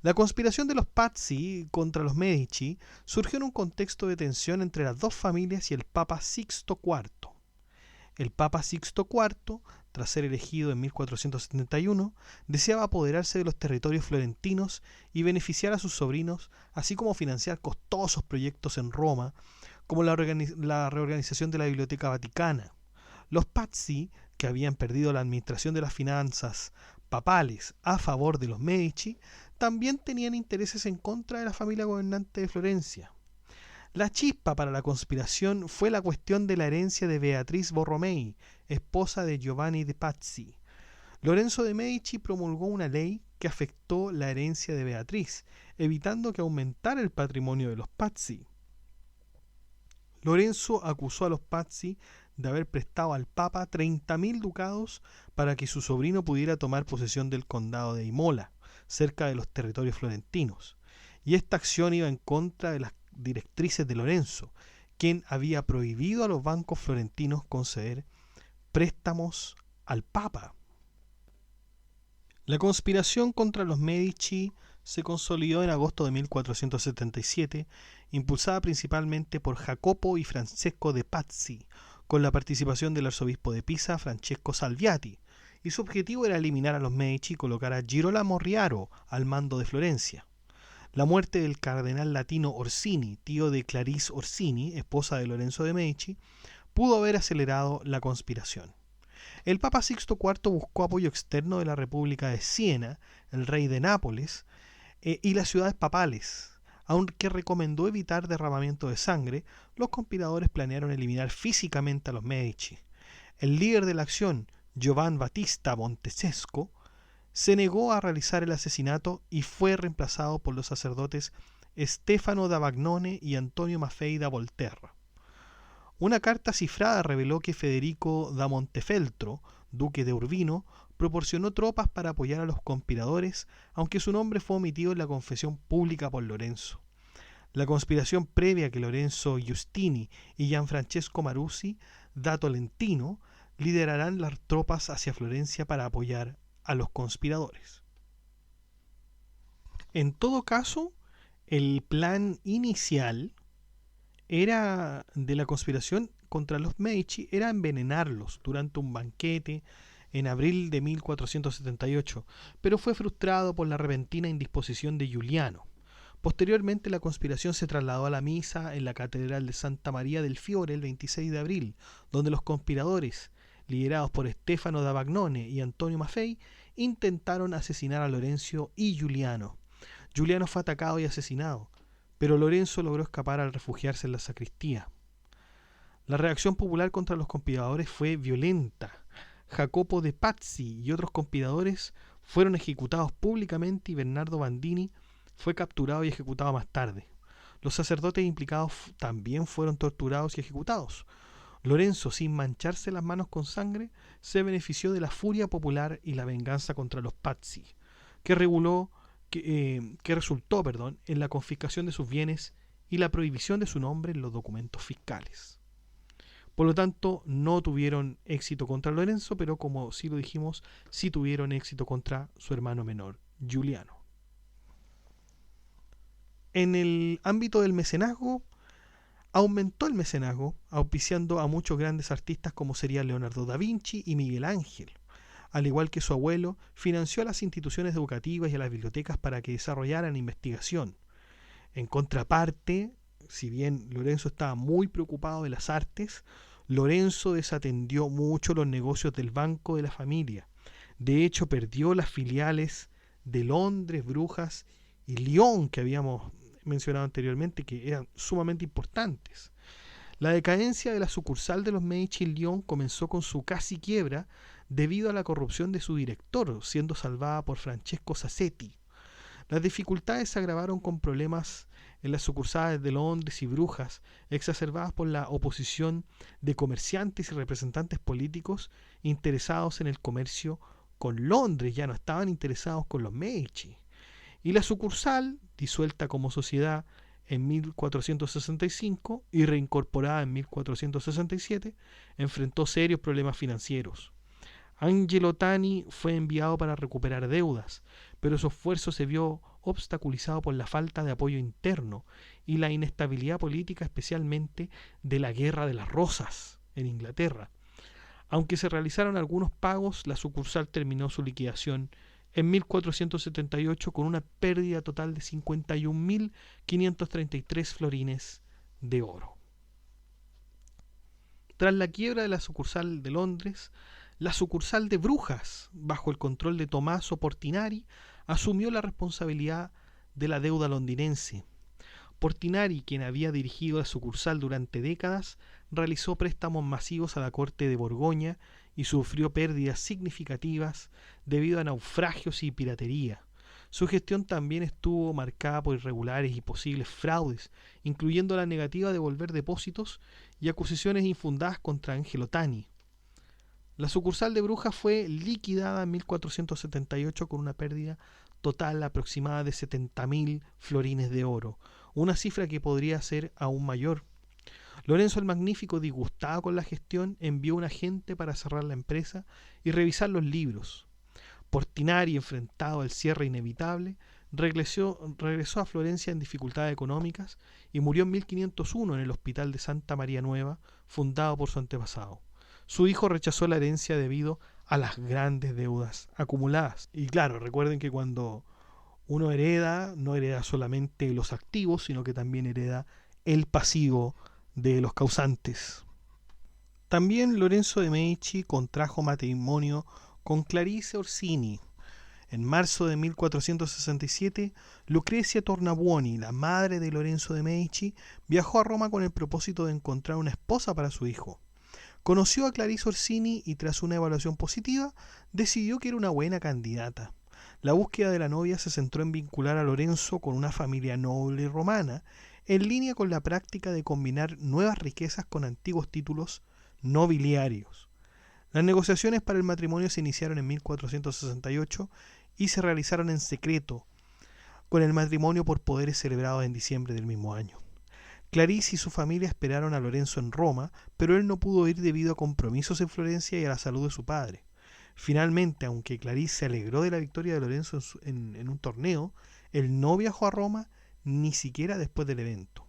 La conspiración de los Pazzi contra los Medici surgió en un contexto de tensión entre las dos familias y el Papa Sixto IV. El Papa Sixto IV, tras ser elegido en 1471, deseaba apoderarse de los territorios florentinos y beneficiar a sus sobrinos, así como financiar costosos proyectos en Roma, como la reorganización de la Biblioteca Vaticana. Los Pazzi, que habían perdido la administración de las finanzas papales a favor de los Medici, también tenían intereses en contra de la familia gobernante de Florencia. La chispa para la conspiración fue la cuestión de la herencia de Beatriz Borromei, esposa de Giovanni de Pazzi. Lorenzo de Medici promulgó una ley que afectó la herencia de Beatriz, evitando que aumentara el patrimonio de los Pazzi. Lorenzo acusó a los Pazzi de haber prestado al Papa 30.000 ducados para que su sobrino pudiera tomar posesión del condado de Imola, cerca de los territorios florentinos. Y esta acción iba en contra de las directrices de Lorenzo, quien había prohibido a los bancos florentinos conceder préstamos al Papa. La conspiración contra los Medici se consolidó en agosto de 1477, impulsada principalmente por Jacopo y Francesco de Pazzi, con la participación del arzobispo de Pisa, Francesco Salviati, y su objetivo era eliminar a los Medici y colocar a Girolamo Riaro al mando de Florencia. La muerte del cardenal latino Orsini, tío de Clarice Orsini, esposa de Lorenzo de Medici, pudo haber acelerado la conspiración. El Papa Sixto IV buscó apoyo externo de la República de Siena, el rey de Nápoles, y las ciudades papales. Aunque recomendó evitar derramamiento de sangre, los conspiradores planearon eliminar físicamente a los Medici. El líder de la acción, Giovan Battista Montesesco, se negó a realizar el asesinato y fue reemplazado por los sacerdotes Stefano da Bagnone y Antonio Maffei da Volterra. Una carta cifrada reveló que Federico da Montefeltro, duque de Urbino, proporcionó tropas para apoyar a los conspiradores, aunque su nombre fue omitido en la confesión pública por Lorenzo. La conspiración previa que Lorenzo Giustini y Gianfrancesco Maruzzi da Tolentino liderarán las tropas hacia Florencia para apoyar a los conspiradores. En todo caso, el plan inicial era de la conspiración contra los Medici era envenenarlos durante un banquete en abril de 1478, pero fue frustrado por la repentina indisposición de Giuliano. Posteriormente la conspiración se trasladó a la misa en la Catedral de Santa María del Fiore el 26 de abril, donde los conspiradores, liderados por Stefano da Bagnone y Antonio Maffei, intentaron asesinar a Lorenzo y Giuliano. Giuliano fue atacado y asesinado, pero Lorenzo logró escapar al refugiarse en la sacristía. La reacción popular contra los conspiradores fue violenta. Jacopo de Pazzi y otros conspiradores fueron ejecutados públicamente y Bernardo Bandini fue capturado y ejecutado más tarde. Los sacerdotes implicados también fueron torturados y ejecutados. Lorenzo, sin mancharse las manos con sangre, se benefició de la furia popular y la venganza contra los Pazzi, que resultó en la confiscación de sus bienes y la prohibición de su nombre en los documentos fiscales. Por lo tanto, no tuvieron éxito contra Lorenzo, pero como sí lo dijimos, sí tuvieron éxito contra su hermano menor, Giuliano. En el ámbito del mecenazgo, aumentó el mecenazgo, auspiciando a muchos grandes artistas como serían Leonardo da Vinci y Miguel Ángel. Al igual que su abuelo, financió a las instituciones educativas y a las bibliotecas para que desarrollaran investigación. En contraparte, si bien Lorenzo estaba muy preocupado de las artes, Lorenzo desatendió mucho los negocios del banco de la familia. De hecho, perdió las filiales de Londres, Brujas y Lyon, que habíamos mencionado anteriormente, que eran sumamente importantes. La decadencia de la sucursal de los Medici en Lyon comenzó con su casi quiebra debido a la corrupción de su director, siendo salvada por Francesco Sassetti. Las dificultades se agravaron con problemas en las sucursales de Londres y Brujas, exacerbadas por la oposición de comerciantes y representantes políticos interesados en el comercio con Londres, ya no estaban interesados con los Medici. Y la sucursal, disuelta como sociedad en 1465 y reincorporada en 1467, enfrentó serios problemas financieros. Angelo Tani fue enviado para recuperar deudas, pero su esfuerzo se vio obstaculizado por la falta de apoyo interno y la inestabilidad política, especialmente de la Guerra de las Rosas en Inglaterra. Aunque se realizaron algunos pagos, la sucursal terminó su liquidación en 1478 con una pérdida total de 51.533 florines de oro. Tras la quiebra de la sucursal de Londres, la sucursal de Brujas, bajo el control de Tommaso Portinari, asumió la responsabilidad de la deuda londinense. Portinari, quien había dirigido la sucursal durante décadas, realizó préstamos masivos a la corte de Borgoña y sufrió pérdidas significativas debido a naufragios y piratería. Su gestión también estuvo marcada por irregulares y posibles fraudes, incluyendo la negativa de devolver depósitos y acusaciones infundadas contra Angelo Tani. La sucursal de Brujas fue liquidada en 1478 con una pérdida total aproximada de 70.000 florines de oro, una cifra que podría ser aún mayor. Lorenzo el Magnífico, disgustado con la gestión, envió un agente para cerrar la empresa y revisar los libros. Portinari, enfrentado al cierre inevitable, regresó a Florencia en dificultades económicas y murió en 1501 en el Hospital de Santa María Nueva, fundado por su antepasado. Su hijo rechazó la herencia debido a las grandes deudas acumuladas. Y claro, recuerden que cuando uno hereda, no hereda solamente los activos, sino que también hereda el pasivo de los causantes. También Lorenzo de Medici contrajo matrimonio con Clarice Orsini. En marzo de 1467, Lucrezia Tornabuoni, la madre de Lorenzo de Medici, viajó a Roma con el propósito de encontrar una esposa para su hijo. Conoció a Clarice Orsini y tras una evaluación positiva, decidió que era una buena candidata. La búsqueda de la novia se centró en vincular a Lorenzo con una familia noble romana, en línea con la práctica de combinar nuevas riquezas con antiguos títulos nobiliarios. Las negociaciones para el matrimonio se iniciaron en 1468 y se realizaron en secreto, con el matrimonio por poderes celebrados en diciembre del mismo año. Clarice y su familia esperaron a Lorenzo en Roma, pero él no pudo ir debido a compromisos en Florencia y a la salud de su padre. Finalmente, aunque Clarice se alegró de la victoria de Lorenzo en un torneo, él no viajó a Roma ni siquiera después del evento.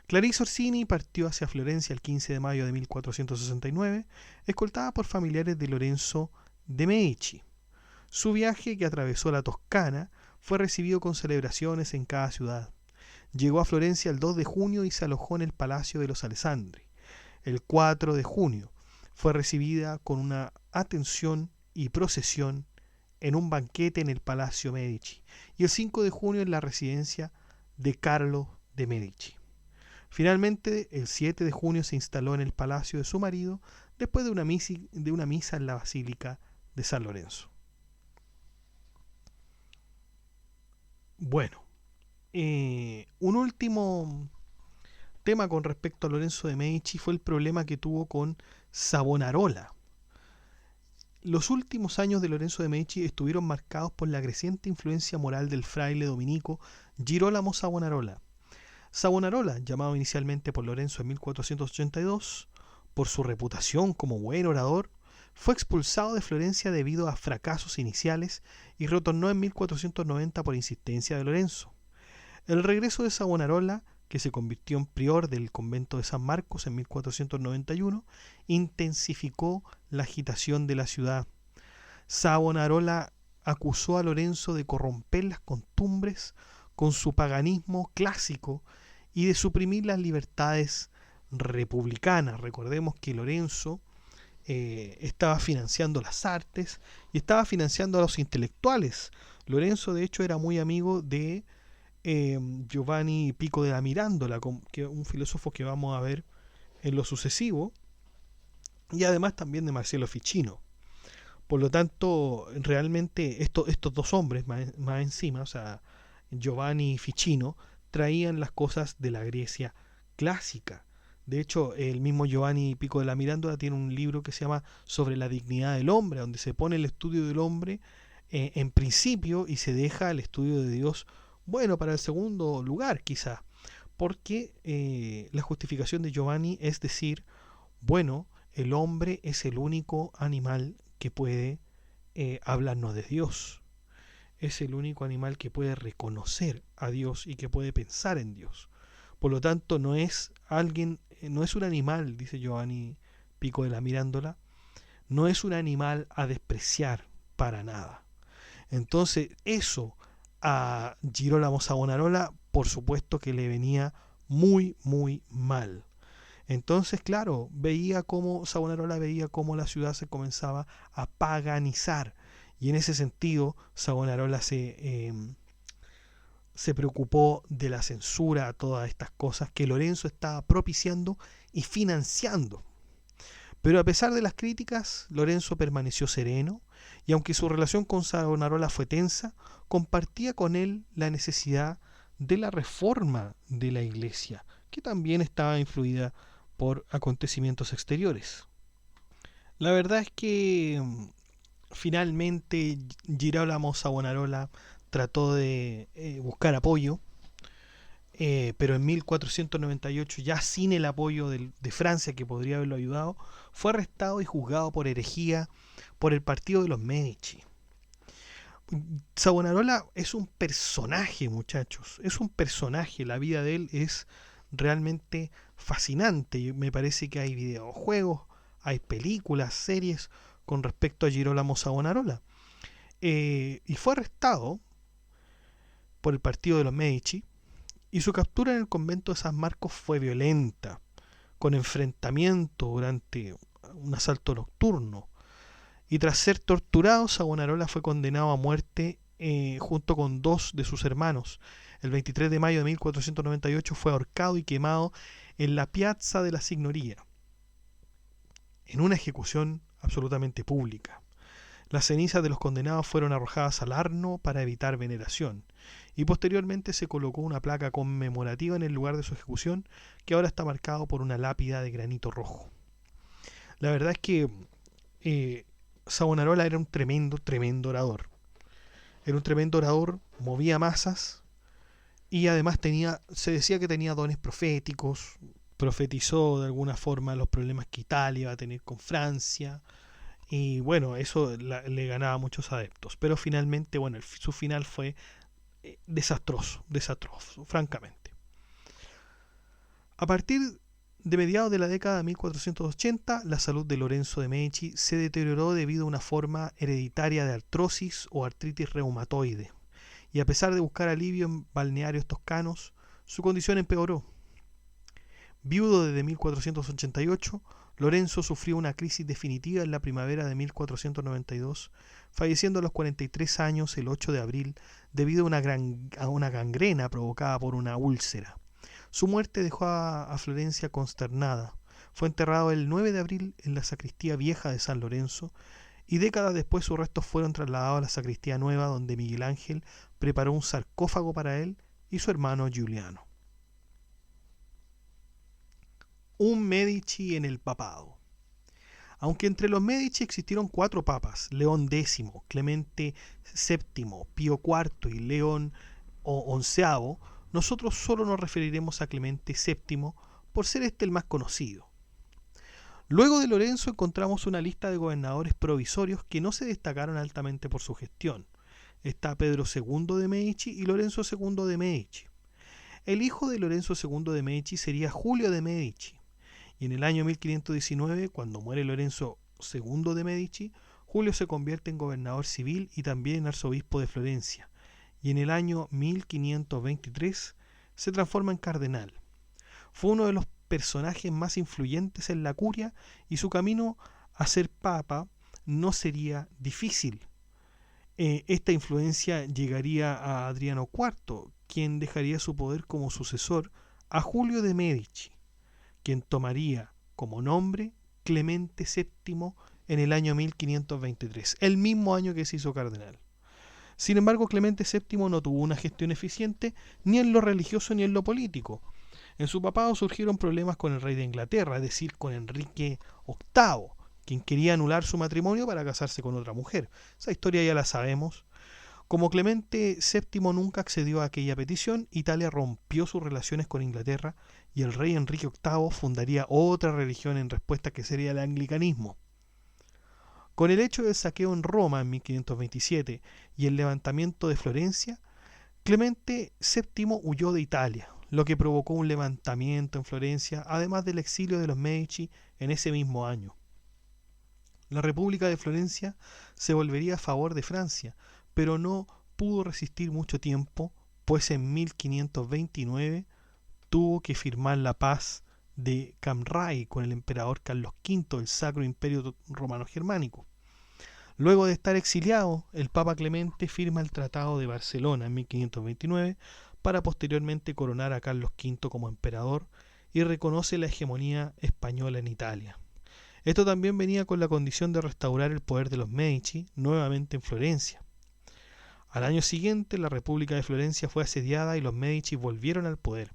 Clarice Orsini partió hacia Florencia el 15 de mayo de 1469, escoltada por familiares de Lorenzo de Medici. Su viaje, que atravesó la Toscana, fue recibido con celebraciones en cada ciudad. Llegó a Florencia el 2 de junio y se alojó en el Palacio de los Alessandri. El 4 de junio fue recibida con una atención y procesión en un banquete en el Palacio Medici, y el 5 de junio en la residencia de Carlo de Medici. Finalmente, el 7 de junio se instaló en el palacio de su marido después de una misa en la Basílica de San Lorenzo. Bueno, un último tema con respecto a Lorenzo de Medici fue el problema que tuvo con Savonarola. Los últimos años de Lorenzo de Medici estuvieron marcados por la creciente influencia moral del fraile dominico Girolamo Savonarola. Savonarola, llamado inicialmente por Lorenzo en 1482, por su reputación como buen orador, fue expulsado de Florencia debido a fracasos iniciales y retornó en 1490 por insistencia de Lorenzo. El regreso de Savonarola, que se convirtió en prior del convento de San Marcos en 1491, intensificó la agitación de la ciudad. Savonarola acusó a Lorenzo de corromper las costumbres con su paganismo clásico y de suprimir las libertades republicanas. Recordemos que Lorenzo estaba financiando las artes y estaba financiando a los intelectuales. Lorenzo, de hecho, era muy amigo de Giovanni Pico de la Mirandola, un filósofo que vamos a ver en lo sucesivo, y además también de Marcello Ficino. Por lo tanto, realmente estos dos hombres más encima, o sea, Giovanni y Ficino, traían las cosas de la Grecia clásica. De hecho, el mismo Giovanni Pico de la Mirandola tiene un libro que se llama Sobre la dignidad del hombre, donde se pone el estudio del hombre en principio y se deja el estudio de Dios, bueno, para el segundo lugar quizá, porque la justificación de Giovanni es decir, bueno, el hombre es el único animal que puede hablarnos de Dios. Es el único animal que puede reconocer a Dios y que puede pensar en Dios. Por lo tanto, no es un animal, dice Giovanni Pico de la Mirandola, no es un animal a despreciar para nada. Entonces, eso a Girolamo Savonarola, por supuesto que le venía muy, muy mal. Entonces, claro, Savonarola veía cómo la ciudad se comenzaba a paganizar. Y en ese sentido, Savonarola se preocupó de la censura a todas estas cosas que Lorenzo estaba propiciando y financiando. Pero a pesar de las críticas, Lorenzo permaneció sereno y aunque su relación con Savonarola fue tensa, compartía con él la necesidad de la reforma de la Iglesia, que también estaba influida por acontecimientos exteriores. La verdad es que finalmente Girolamo Savonarola trató de buscar apoyo, pero en 1498, ya sin el apoyo de Francia, que podría haberlo ayudado, fue arrestado y juzgado por herejía por el partido de los Medici. Savonarola es un personaje, muchachos, es un personaje, la vida de él es realmente fascinante. Me parece que hay videojuegos, hay películas, series con respecto a Girolamo Savonarola. Y fue arrestado por el partido de los Medici, y su captura en el convento de San Marcos fue violenta, con enfrentamiento durante un asalto nocturno. Y tras ser torturado, Savonarola fue condenado a muerte junto con dos de sus hermanos. El 23 de mayo de 1498 fue ahorcado y quemado en la Piazza de la Signoria, en una ejecución absolutamente pública. Las cenizas de los condenados fueron arrojadas al Arno para evitar veneración. y posteriormente se colocó una placa conmemorativa en el lugar de su ejecución, que ahora está marcado por una lápida de granito rojo. La verdad es que Savonarola era un tremendo orador. Era un tremendo orador, movía masas y además se decía que tenía dones proféticos, profetizó de alguna forma los problemas que Italia iba a tener con Francia, y bueno, eso le ganaba muchos adeptos, pero finalmente, bueno, su final fue desastroso, francamente. A partir de mediados de la década de 1480, la salud de Lorenzo de Medici se deterioró debido a una forma hereditaria de artrosis o artritis reumatoide, y a pesar de buscar alivio en balnearios toscanos, su condición empeoró. Viudo desde 1488, Lorenzo sufrió una crisis definitiva en la primavera de 1492, falleciendo a los 43 años el 8 de abril debido a una gangrena provocada por una úlcera. Su muerte dejó a Florencia consternada. Fue enterrado el 9 de abril en la sacristía vieja de San Lorenzo, y décadas después sus restos fueron trasladados a la sacristía nueva, donde Miguel Ángel preparó un sarcófago para él y su hermano Giuliano. Un Medici en el papado. Aunque entre los Medici existieron 4 papas, León X, Clemente VII, Pío IV y León XI, nosotros solo nos referiremos a Clemente VII por ser este el más conocido. Luego de Lorenzo encontramos una lista de gobernadores provisorios que no se destacaron altamente por su gestión. Está Pedro II de Medici y Lorenzo II de Medici. El hijo de Lorenzo II de Medici sería Julio de Medici. Y en el año 1519, cuando muere Lorenzo II de Medici, Julio se convierte en gobernador civil y también en arzobispo de Florencia, y en el año 1523 se transforma en cardenal. Fue uno de los personajes más influyentes en la curia, y su camino a ser papa no sería difícil. Esta influencia llegaría a Adriano IV, quien dejaría su poder como sucesor a Julio de Medici, quien tomaría como nombre Clemente VII en el año 1523, el mismo año que se hizo cardenal. Sin embargo, Clemente VII no tuvo una gestión eficiente ni en lo religioso ni en lo político. En su papado surgieron problemas con el rey de Inglaterra, es decir, con Enrique VIII, quien quería anular su matrimonio para casarse con otra mujer. Esa historia ya la sabemos. Como Clemente VII nunca accedió a aquella petición, Italia rompió sus relaciones con Inglaterra y el rey Enrique VIII fundaría otra religión en respuesta, que sería el anglicanismo. Con el hecho del saqueo en Roma en 1527 y el levantamiento de Florencia, Clemente VII huyó de Italia, lo que provocó un levantamiento en Florencia, además del exilio de los Medici en ese mismo año. La República de Florencia se volvería a favor de Francia, pero no pudo resistir mucho tiempo, pues en 1529 tuvo que firmar la paz de Cambrai con el emperador Carlos V del Sacro Imperio Romano Germánico. Luego de estar exiliado, el Papa Clemente firma el Tratado de Barcelona en 1529 para posteriormente coronar a Carlos V como emperador, y reconoce la hegemonía española en Italia. Esto también venía con la condición de restaurar el poder de los Medici nuevamente en Florencia. Al año siguiente, la República de Florencia fue asediada y los Medici volvieron al poder.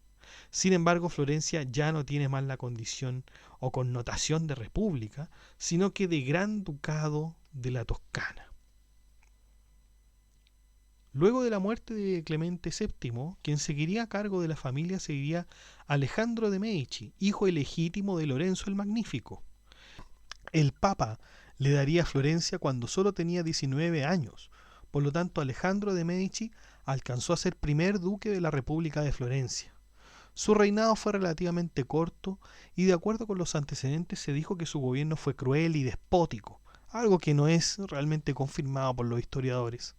Sin embargo, Florencia ya no tiene más la condición o connotación de república, sino que de Gran Ducado de la Toscana. Luego de la muerte de Clemente VII, quien seguiría a cargo de la familia sería Alejandro de Medici, hijo ilegítimo de Lorenzo el Magnífico. El Papa le daría a Florencia cuando solo tenía 19 años, por lo tanto Alejandro de Medici alcanzó a ser primer duque de la República de Florencia. Su reinado fue relativamente corto y, de acuerdo con los antecedentes, se dijo que su gobierno fue cruel y despótico, algo que no es realmente confirmado por los historiadores.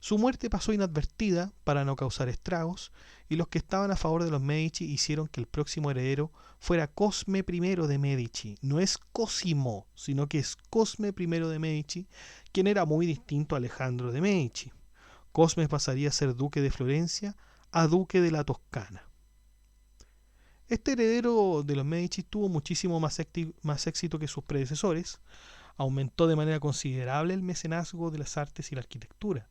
Su muerte pasó inadvertida para no causar estragos, y los que estaban a favor de los Medici hicieron que el próximo heredero fuera Cosme I de Medici. No es Cosimo, sino que es Cosme I de Medici, quien era muy distinto a Alejandro de Medici. Cosme pasaría a ser duque de Florencia a duque de la Toscana. Este heredero de los Medici tuvo muchísimo más éxito que sus predecesores, Aumentó de manera considerable el mecenazgo de las artes y la arquitectura.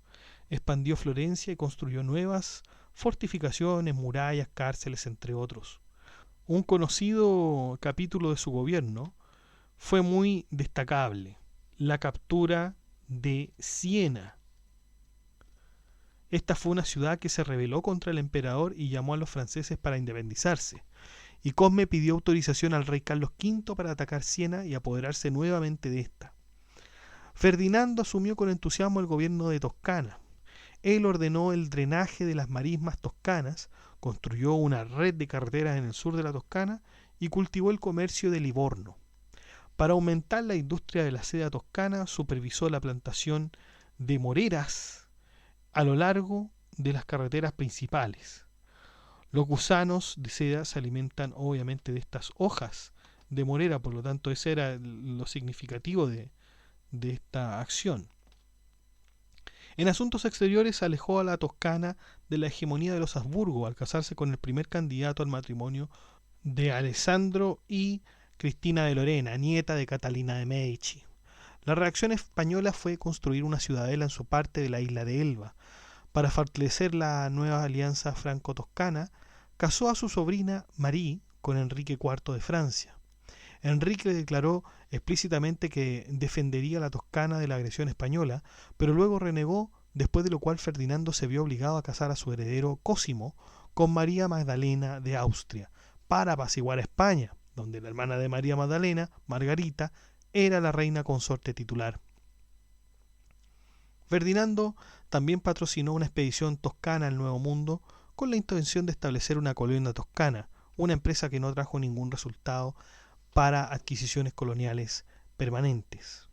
Expandió Florencia y construyó nuevas fortificaciones, murallas, cárceles, entre otros. Un conocido capítulo de su gobierno fue muy destacable: la captura de Siena. Esta fue una ciudad que se rebeló contra el emperador y llamó a los franceses para independizarse, y Cosme pidió autorización al rey Carlos V para atacar Siena y apoderarse nuevamente de esta. Ferdinando asumió con entusiasmo el gobierno de Toscana. Él ordenó el drenaje de las marismas toscanas, construyó una red de carreteras en el sur de la Toscana y cultivó el comercio de Livorno. Para aumentar la industria de la seda toscana, supervisó la plantación de moreras a lo largo de las carreteras principales. Los gusanos de seda se alimentan obviamente de estas hojas de morera, por lo tanto ese era lo significativo de esta acción. En asuntos exteriores alejó a la Toscana de la hegemonía de los Habsburgo al casarse con el primer candidato al matrimonio de Alessandro y Cristina de Lorena, nieta de Catalina de Medici. La reacción española fue construir una ciudadela en su parte de la isla de Elba. Para fortalecer la nueva alianza franco-toscana, casó a su sobrina Marie con Enrique IV de Francia. Enrique declaró explícitamente que defendería la Toscana de la agresión española, pero luego renegó, después de lo cual Ferdinando se vio obligado a casar a su heredero Cosimo con María Magdalena de Austria, para apaciguar a España, donde la hermana de María Magdalena, Margarita, era la reina consorte titular. Ferdinando también patrocinó una expedición toscana al Nuevo Mundo con la intención de establecer una colonia toscana, una empresa que no trajo ningún resultado para adquisiciones coloniales permanentes.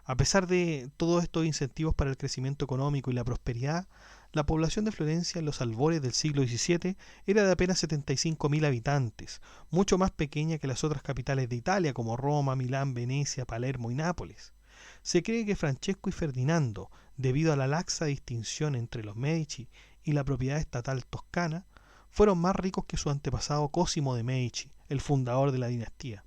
A pesar de todos estos incentivos para el crecimiento económico y la prosperidad, la población de Florencia en los albores del siglo XVII era de apenas 75.000 habitantes, mucho más pequeña que las otras capitales de Italia como Roma, Milán, Venecia, Palermo y Nápoles. Se cree que Francesco y Ferdinando, debido a la laxa distinción entre los Medici y la propiedad estatal toscana, fueron más ricos que su antepasado Cosimo de Medici, el fundador de la dinastía.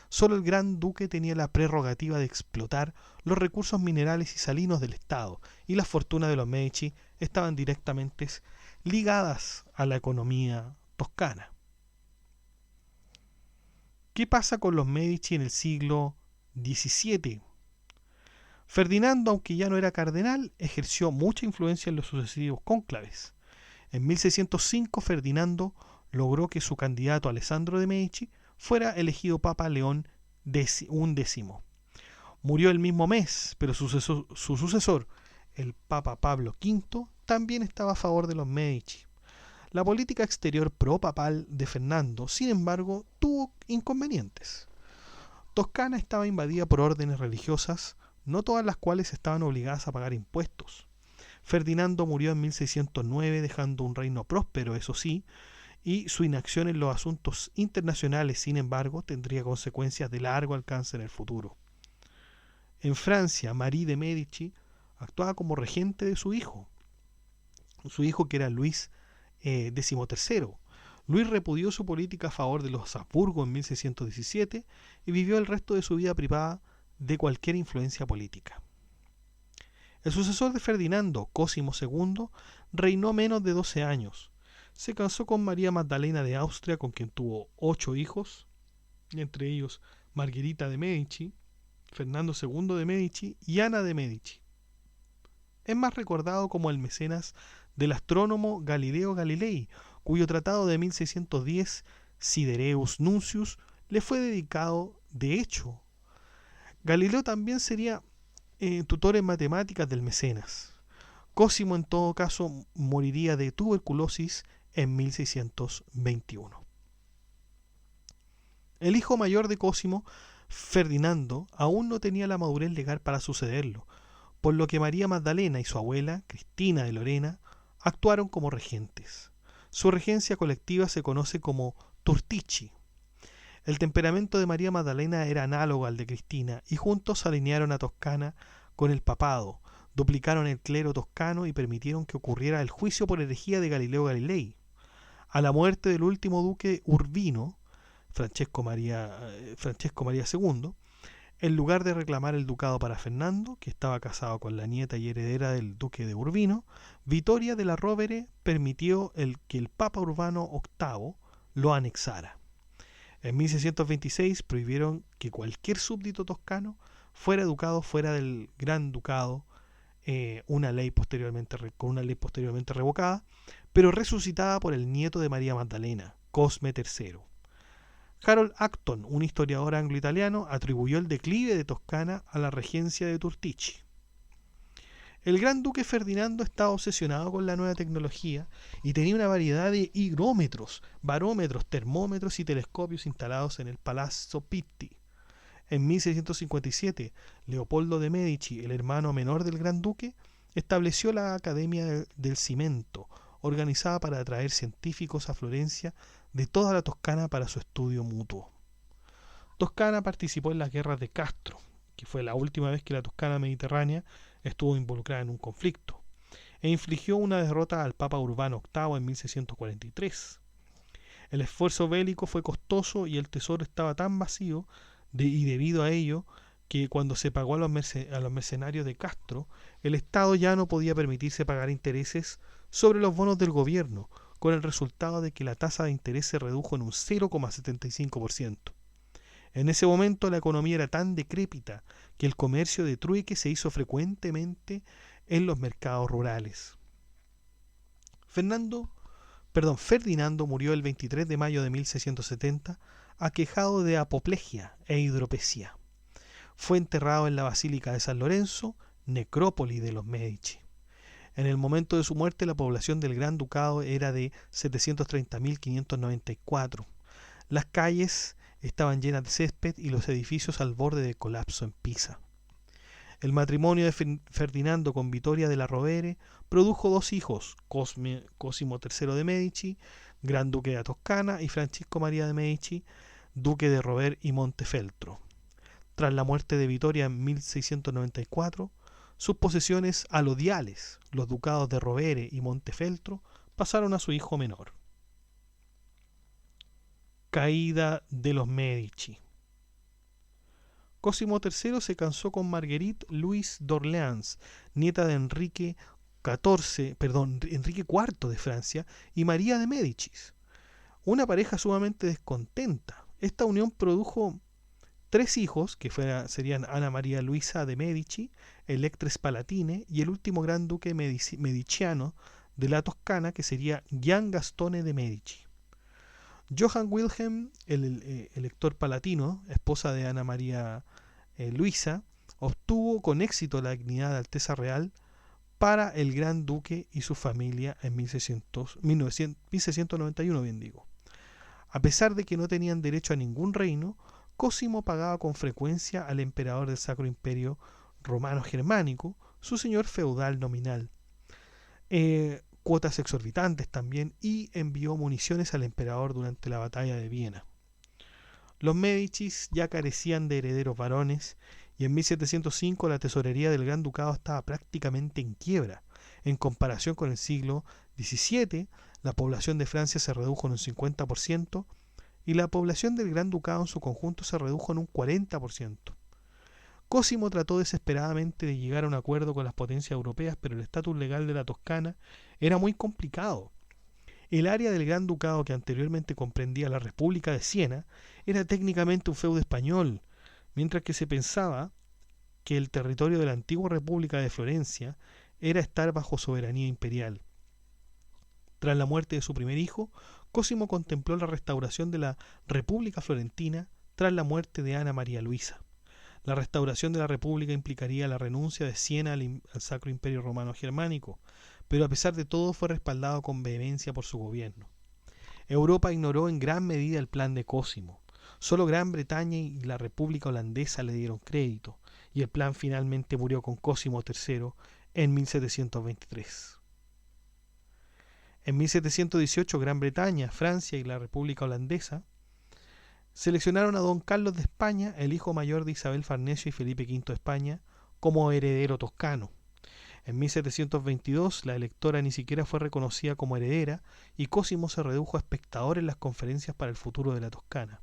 Solo el gran duque tenía la prerrogativa de explotar los recursos minerales y salinos del Estado, y las fortunas de los Medici estaban directamente ligadas a la economía toscana. ¿Qué pasa con los Medici en el siglo XVII? Ferdinando, aunque ya no era cardenal, ejerció mucha influencia en los sucesivos cónclaves. En 1605 Ferdinando logró que su candidato Alessandro de Medici fuera elegido Papa León XI. Murió el mismo mes, pero su sucesor, el Papa Pablo V, también estaba a favor de los Medici. La política exterior pro-papal de Fernando, sin embargo, tuvo inconvenientes. Toscana estaba invadida por órdenes religiosas, no todas las cuales estaban obligadas a pagar impuestos. Ferdinando murió en 1609 dejando un reino próspero, eso sí, y su inacción en los asuntos internacionales, sin embargo, tendría consecuencias de largo alcance en el futuro. En Francia, Marie de Medici actuaba como regente de su hijo que era Luis XIII. Luis repudió su política a favor de los Habsburgo en 1617 y vivió el resto de su vida privada de cualquier influencia política. El sucesor de Ferdinando, Cosimo II, reinó menos de 12 años. Se casó con María Magdalena de Austria, con quien tuvo 8 hijos, entre ellos Margherita de Medici, Fernando II de Medici y Ana de Medici. Es más recordado como el mecenas del astrónomo Galileo Galilei, cuyo tratado de 1610, Sidereus Nuncius, le fue dedicado de hecho. Galileo también sería tutor en matemáticas del mecenas. Cosimo en todo caso moriría de tuberculosis en 1621. El hijo mayor de Cosimo, Ferdinando, aún no tenía la madurez legal para sucederlo, por lo que María Magdalena y su abuela, Cristina de Lorena, actuaron como regentes. Su regencia colectiva se conoce como Turtici. El temperamento de María Magdalena era análogo al de Cristina y juntos alinearon a Toscana con el papado, duplicaron el clero toscano y permitieron que ocurriera el juicio por herejía de Galileo Galilei. A la muerte del último duque Urbino, Francesco María II, En lugar de reclamar el ducado para Fernando, que estaba casado con la nieta y heredera del duque de Urbino, Vittoria de la Rovere permitió que el Papa Urbano VIII lo anexara. En 1626 prohibieron que cualquier súbdito toscano fuera educado fuera del Gran Ducado, con una ley posteriormente revocada, pero resucitada por el nieto de María Magdalena, Cosme III. Harold Acton, un historiador anglo-italiano, atribuyó el declive de Toscana a la regencia de Turtici. El gran duque Ferdinando estaba obsesionado con la nueva tecnología y tenía una variedad de higrómetros, barómetros, termómetros y telescopios instalados en el Palazzo Pitti. En 1657, Leopoldo de Medici, el hermano menor del gran duque, estableció la Academia del Cimento, organizada para atraer científicos a Florencia de toda la Toscana para su estudio mutuo. Toscana participó en las guerras de Castro, que fue la última vez que la Toscana mediterránea estuvo involucrada en un conflicto, e infligió una derrota al Papa Urbano VIII en 1643. El esfuerzo bélico fue costoso y el tesoro estaba tan vacío y debido a ello que cuando se pagó a los mercenarios de Castro, el Estado ya no podía permitirse pagar intereses sobre los bonos del gobierno, con el resultado de que la tasa de interés se redujo en un 0,75%. En ese momento la economía era tan decrépita que el comercio de trueque se hizo frecuentemente en los mercados rurales. Ferdinando murió el 23 de mayo de 1670, aquejado de apoplejía e hidropesía. Fue enterrado en la Basílica de San Lorenzo, necrópoli de los Medici. En el momento de su muerte, la población del Gran Ducado era de 730.594. Las calles estaban llenas de césped y los edificios al borde del colapso en Pisa. El matrimonio de Ferdinando con Vittoria de la Rovere produjo dos hijos, Cosimo III de Medici, gran duque de Toscana, y Francisco María de Medici, duque de Rovere y Montefeltro. Tras la muerte de Vittoria en 1694, sus posesiones alodiales, los ducados de Rovere y Montefeltro, pasaron a su hijo menor. Caída de los Medici. Cosimo III se casó con Marguerite Louise d'Orléans, nieta de Enrique IV de Francia y María de Médicis. Una pareja sumamente descontenta. Esta unión produjo tres hijos, que serían Ana María Luisa de Medici, Electres Palatine y el último gran duque mediciano de la Toscana, que sería Gian Gastone de Medici. Johann Wilhelm, el elector palatino, esposa de Ana María Luisa, obtuvo con éxito la dignidad de Alteza Real para el gran duque y su familia en 1691, bien digo. A pesar de que no tenían derecho a ningún reino, Cosimo pagaba con frecuencia al emperador del Sacro Imperio Romano Germánico, su señor feudal nominal, cuotas exorbitantes también, y envió municiones al emperador durante la batalla de Viena. Los Médicis ya carecían de herederos varones y en 1705 la tesorería del Gran Ducado estaba prácticamente en quiebra. En comparación con el siglo XVII, la población de Francia se redujo en un 50% y la población del Gran Ducado en su conjunto se redujo en un 40%. Cosimo trató desesperadamente de llegar a un acuerdo con las potencias europeas, pero el estatus legal de la Toscana era muy complicado. El área del Gran Ducado, que anteriormente comprendía la República de Siena, era técnicamente un feudo español, mientras que se pensaba que el territorio de la antigua República de Florencia era estar bajo soberanía imperial. Tras la muerte de su primer hijo, Cosimo contempló la restauración de la República Florentina tras la muerte de Ana María Luisa. La restauración de la República implicaría la renuncia de Siena al Sacro Imperio Romano Germánico, pero a pesar de todo fue respaldado con vehemencia por su gobierno. Europa ignoró en gran medida el plan de Cosimo. Solo Gran Bretaña y la República Holandesa le dieron crédito, y el plan finalmente murió con Cosimo III en 1723. En 1718 Gran Bretaña, Francia y la República Holandesa seleccionaron a don Carlos de España, el hijo mayor de Isabel Farnesio y Felipe V de España, como heredero toscano. En 1722 la electora ni siquiera fue reconocida como heredera y Cosimo se redujo a espectador en las conferencias para el futuro de la Toscana.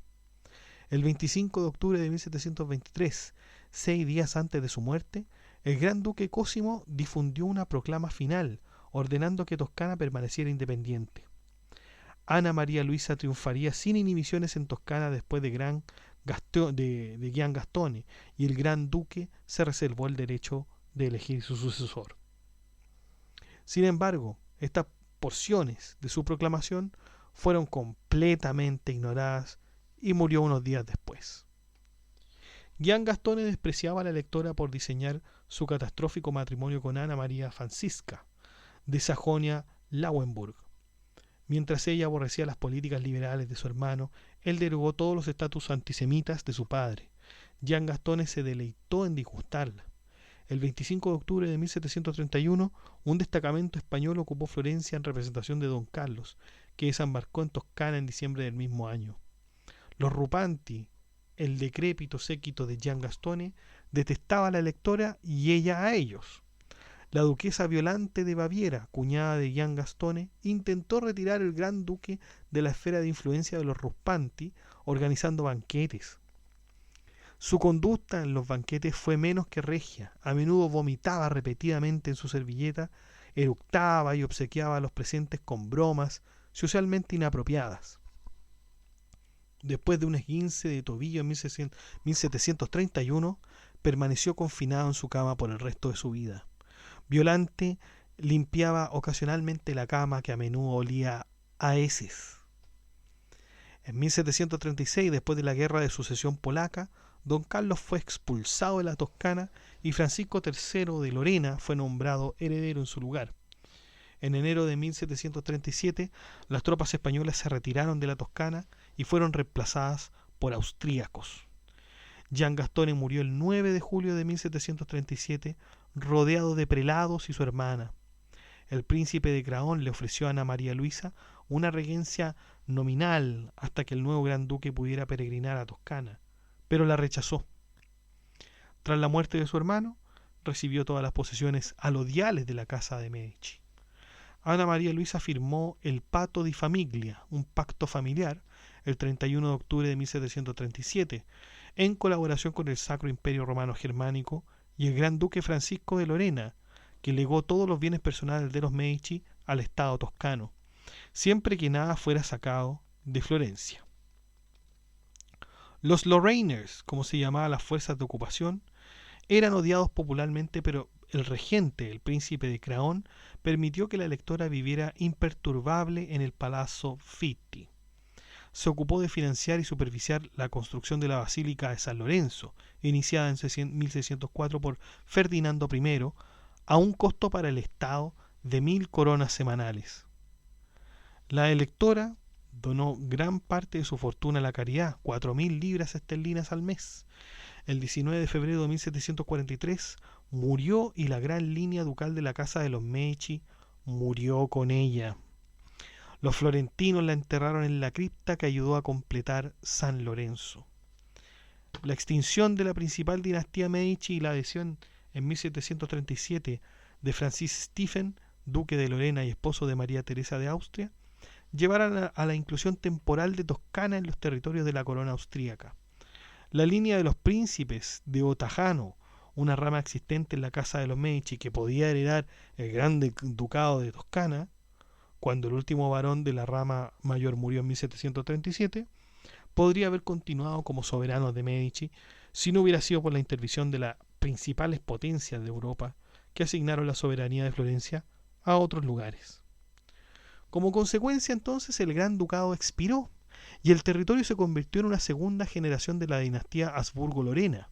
El 25 de octubre de 1723, 6 días antes de su muerte, el gran duque Cosimo difundió una proclama final ordenando que Toscana permaneciera independiente. Ana María Luisa triunfaría sin inhibiciones en Toscana después de Gian Gastone, y el gran duque se reservó el derecho de elegir su sucesor. Sin embargo, estas porciones de su proclamación fueron completamente ignoradas y murió unos días después. Gian Gastone despreciaba a la electora por diseñar su catastrófico matrimonio con Ana María Francisca de Sajonia-Lauenburg. Mientras ella aborrecía las políticas liberales de su hermano, él derogó todos los estatus antisemitas de su padre. Gian Gastone se deleitó en disgustarla. El 25 de octubre de 1731, un destacamento español ocupó Florencia en representación de don Carlos, que desembarcó en Toscana en diciembre del mismo año. Los Rupanti, el decrépito séquito de Gian Gastone, detestaba a la electora y ella a ellos. La duquesa Violante de Baviera, cuñada de Gian Gastone, intentó retirar al gran duque de la esfera de influencia de los Rupanti, organizando banquetes. Su conducta en los banquetes fue menos que regia. A menudo vomitaba repetidamente en su servilleta, eructaba y obsequiaba a los presentes con bromas socialmente inapropiadas. Después de un esguince de tobillo en 1731, permaneció confinado en su cama por el resto de su vida. Violante limpiaba ocasionalmente la cama, que a menudo olía a heces. En 1736, después de la Guerra de Sucesión Polaca, don Carlos fue expulsado de la Toscana y Francisco III de Lorena fue nombrado heredero en su lugar. En enero de 1737, las tropas españolas se retiraron de la Toscana y fueron reemplazadas por austríacos. Gian Gastone murió el 9 de julio de 1737, rodeado de prelados y su hermana. El príncipe de Craón le ofreció a Ana María Luisa una regencia nominal hasta que el nuevo gran duque pudiera peregrinar a Toscana, pero la rechazó. Tras la muerte de su hermano, recibió todas las posesiones alodiales de la casa de Medici. Ana María Luisa firmó el Patto di Famiglia, un pacto familiar, el 31 de octubre de 1737, en colaboración con el Sacro Imperio Romano Germánico y el Gran Duque Francisco de Lorena, que legó todos los bienes personales de los Medici al Estado toscano, siempre que nada fuera sacado de Florencia. Los Lorrainers, como se llamaban las fuerzas de ocupación, eran odiados popularmente, pero el regente, el príncipe de Craón, permitió que la electora viviera imperturbable en el Palazzo Fitti. Se ocupó de financiar y supervisar la construcción de la Basílica de San Lorenzo, iniciada en 1604 por Ferdinando I, a un costo para el Estado de 1.000 coronas semanales. La electora donó gran parte de su fortuna a la caridad, 4.000 libras esterlinas al mes. El 19 de febrero de 1743 murió y la gran línea ducal de la casa de los Medici murió con ella. Los florentinos la enterraron en la cripta que ayudó a completar San Lorenzo. La extinción de la principal dinastía Medici y la adhesión en 1737 de Francis Stephen, duque de Lorena y esposo de María Teresa de Austria, llevaron a la inclusión temporal de Toscana en los territorios de la corona austríaca. La línea de los príncipes de Otajano, una rama existente en la casa de los Medici que podía heredar el gran ducado de Toscana, cuando el último varón de la rama mayor murió en 1737, podría haber continuado como soberano de Medici si no hubiera sido por la intervención de las principales potencias de Europa, que asignaron la soberanía de Florencia a otros lugares. Como consecuencia, entonces, el gran ducado expiró y el territorio se convirtió en una segunda generación de la dinastía Habsburgo-Lorena.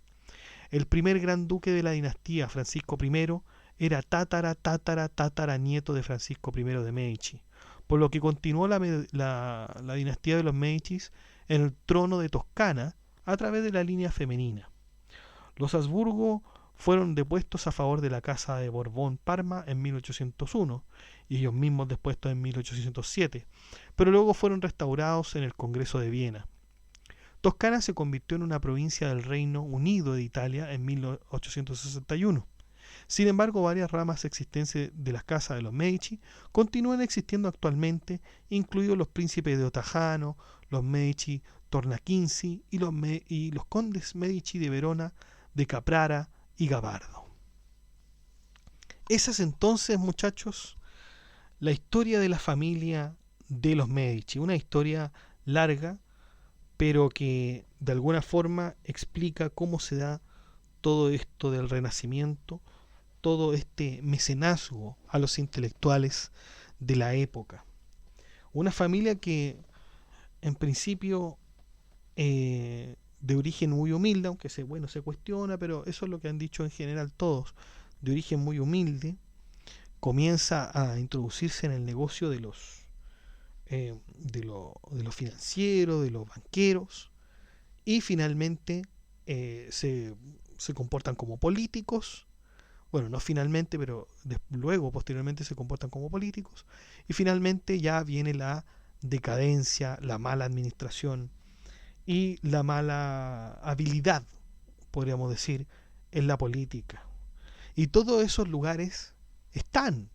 El primer gran duque de la dinastía, Francisco I, era tatara nieto de Francisco I de Medici, por lo que continuó la dinastía de los Medicis en el trono de Toscana a través de la línea femenina. Los Habsburgo fueron depuestos a favor de la Casa de Borbón-Parma en 1801 y ellos mismos depuestos en 1807, pero luego fueron restaurados en el Congreso de Viena. Toscana se convirtió en una provincia del Reino Unido de Italia en 1861. Sin embargo, varias ramas existentes de las casas de los Medici continúan existiendo actualmente, incluidos los príncipes de Otajano, los Medici Tornaquinci y los condes Medici de Verona, de Caprara y Gabardo. Esa es entonces, muchachos, la historia de la familia de los Medici. Una historia larga, pero que de alguna forma explica cómo se da todo esto del Renacimiento, todo este mecenazgo a los intelectuales de la época. Una familia que en principio de origen muy humilde, aunque se cuestiona, pero eso es lo que han dicho en general todos, de origen muy humilde, comienza a introducirse en el negocio de lo financiero, de los banqueros, y finalmente se comportan como políticos. Bueno, no finalmente, pero luego, posteriormente, se comportan como políticos. Y finalmente ya viene la decadencia, la mala administración y la mala habilidad, podríamos decir, en la política. Y todos esos lugares están.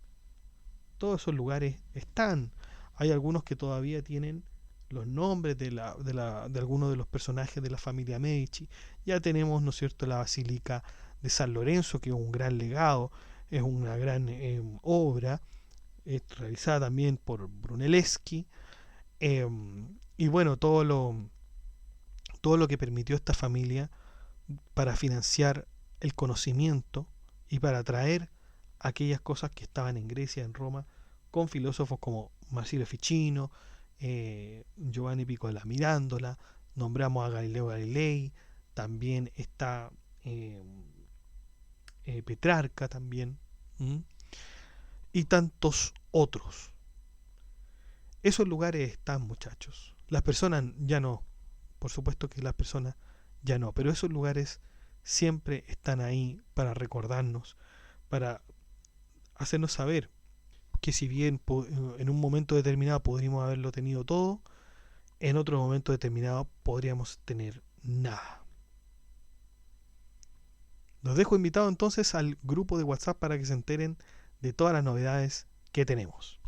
Todos esos lugares están. Hay algunos que todavía tienen los nombres de algunos de los personajes de la familia Medici. Ya tenemos, ¿no es cierto?, la Basílica de San Lorenzo, que es un gran legado, es una gran obra, realizada también por Brunelleschi. Y bueno, todo lo que permitió esta familia para financiar el conocimiento y para traer aquellas cosas que estaban en Grecia, en Roma, con filósofos como Marsilio Ficino, Giovanni Pico della Mirandola, nombramos a Galileo Galilei, también está Petrarca también, y tantos otros. Esos lugares están, muchachos. Las personas ya no, por supuesto que las personas ya no, pero esos lugares siempre están ahí para recordarnos, para hacernos saber que si bien en un momento determinado podríamos haberlo tenido todo, en otro momento determinado podríamos tener nada. Los dejo invitados entonces al grupo de WhatsApp para que se enteren de todas las novedades que tenemos.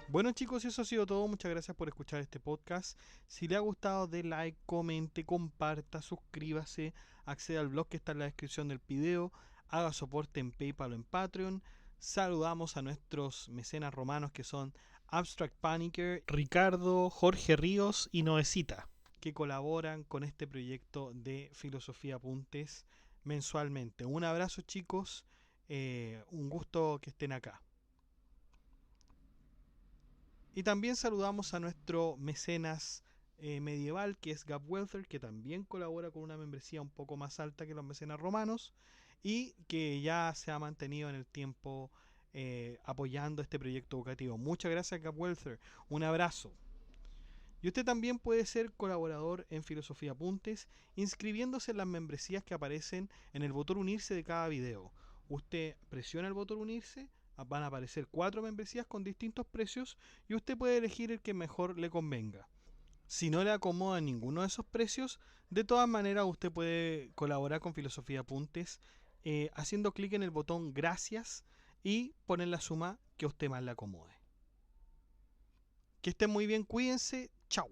Bueno, chicos, eso ha sido todo. Muchas gracias por escuchar este podcast. Si le ha gustado, dé like, comente, comparta, suscríbase, acceda al blog que está en la descripción del video, haga soporte en PayPal o en Patreon. Saludamos a nuestros mecenas romanos, que son Abstract Panicker, Ricardo, Jorge Ríos y Noecita, que colaboran con este proyecto de Filosofía Apuntes mensualmente. Un abrazo, chicos. Un gusto que estén acá. Y también saludamos a nuestro mecenas medieval, que es Gab Welther, que también colabora con una membresía un poco más alta que los mecenas romanos y que ya se ha mantenido en el tiempo apoyando este proyecto educativo. Muchas gracias, Gab Welther. Un abrazo. Y usted también puede ser colaborador en Filosofía Apuntes inscribiéndose en las membresías que aparecen en el botón unirse de cada video. Usted presiona el botón unirse, van a aparecer 4 membresías con distintos precios y usted puede elegir el que mejor le convenga. Si no le acomoda ninguno de esos precios, de todas maneras usted puede colaborar con Filosofía Apuntes haciendo clic en el botón gracias y poner la suma que a usted más le acomode. Que estén muy bien, cuídense, chao.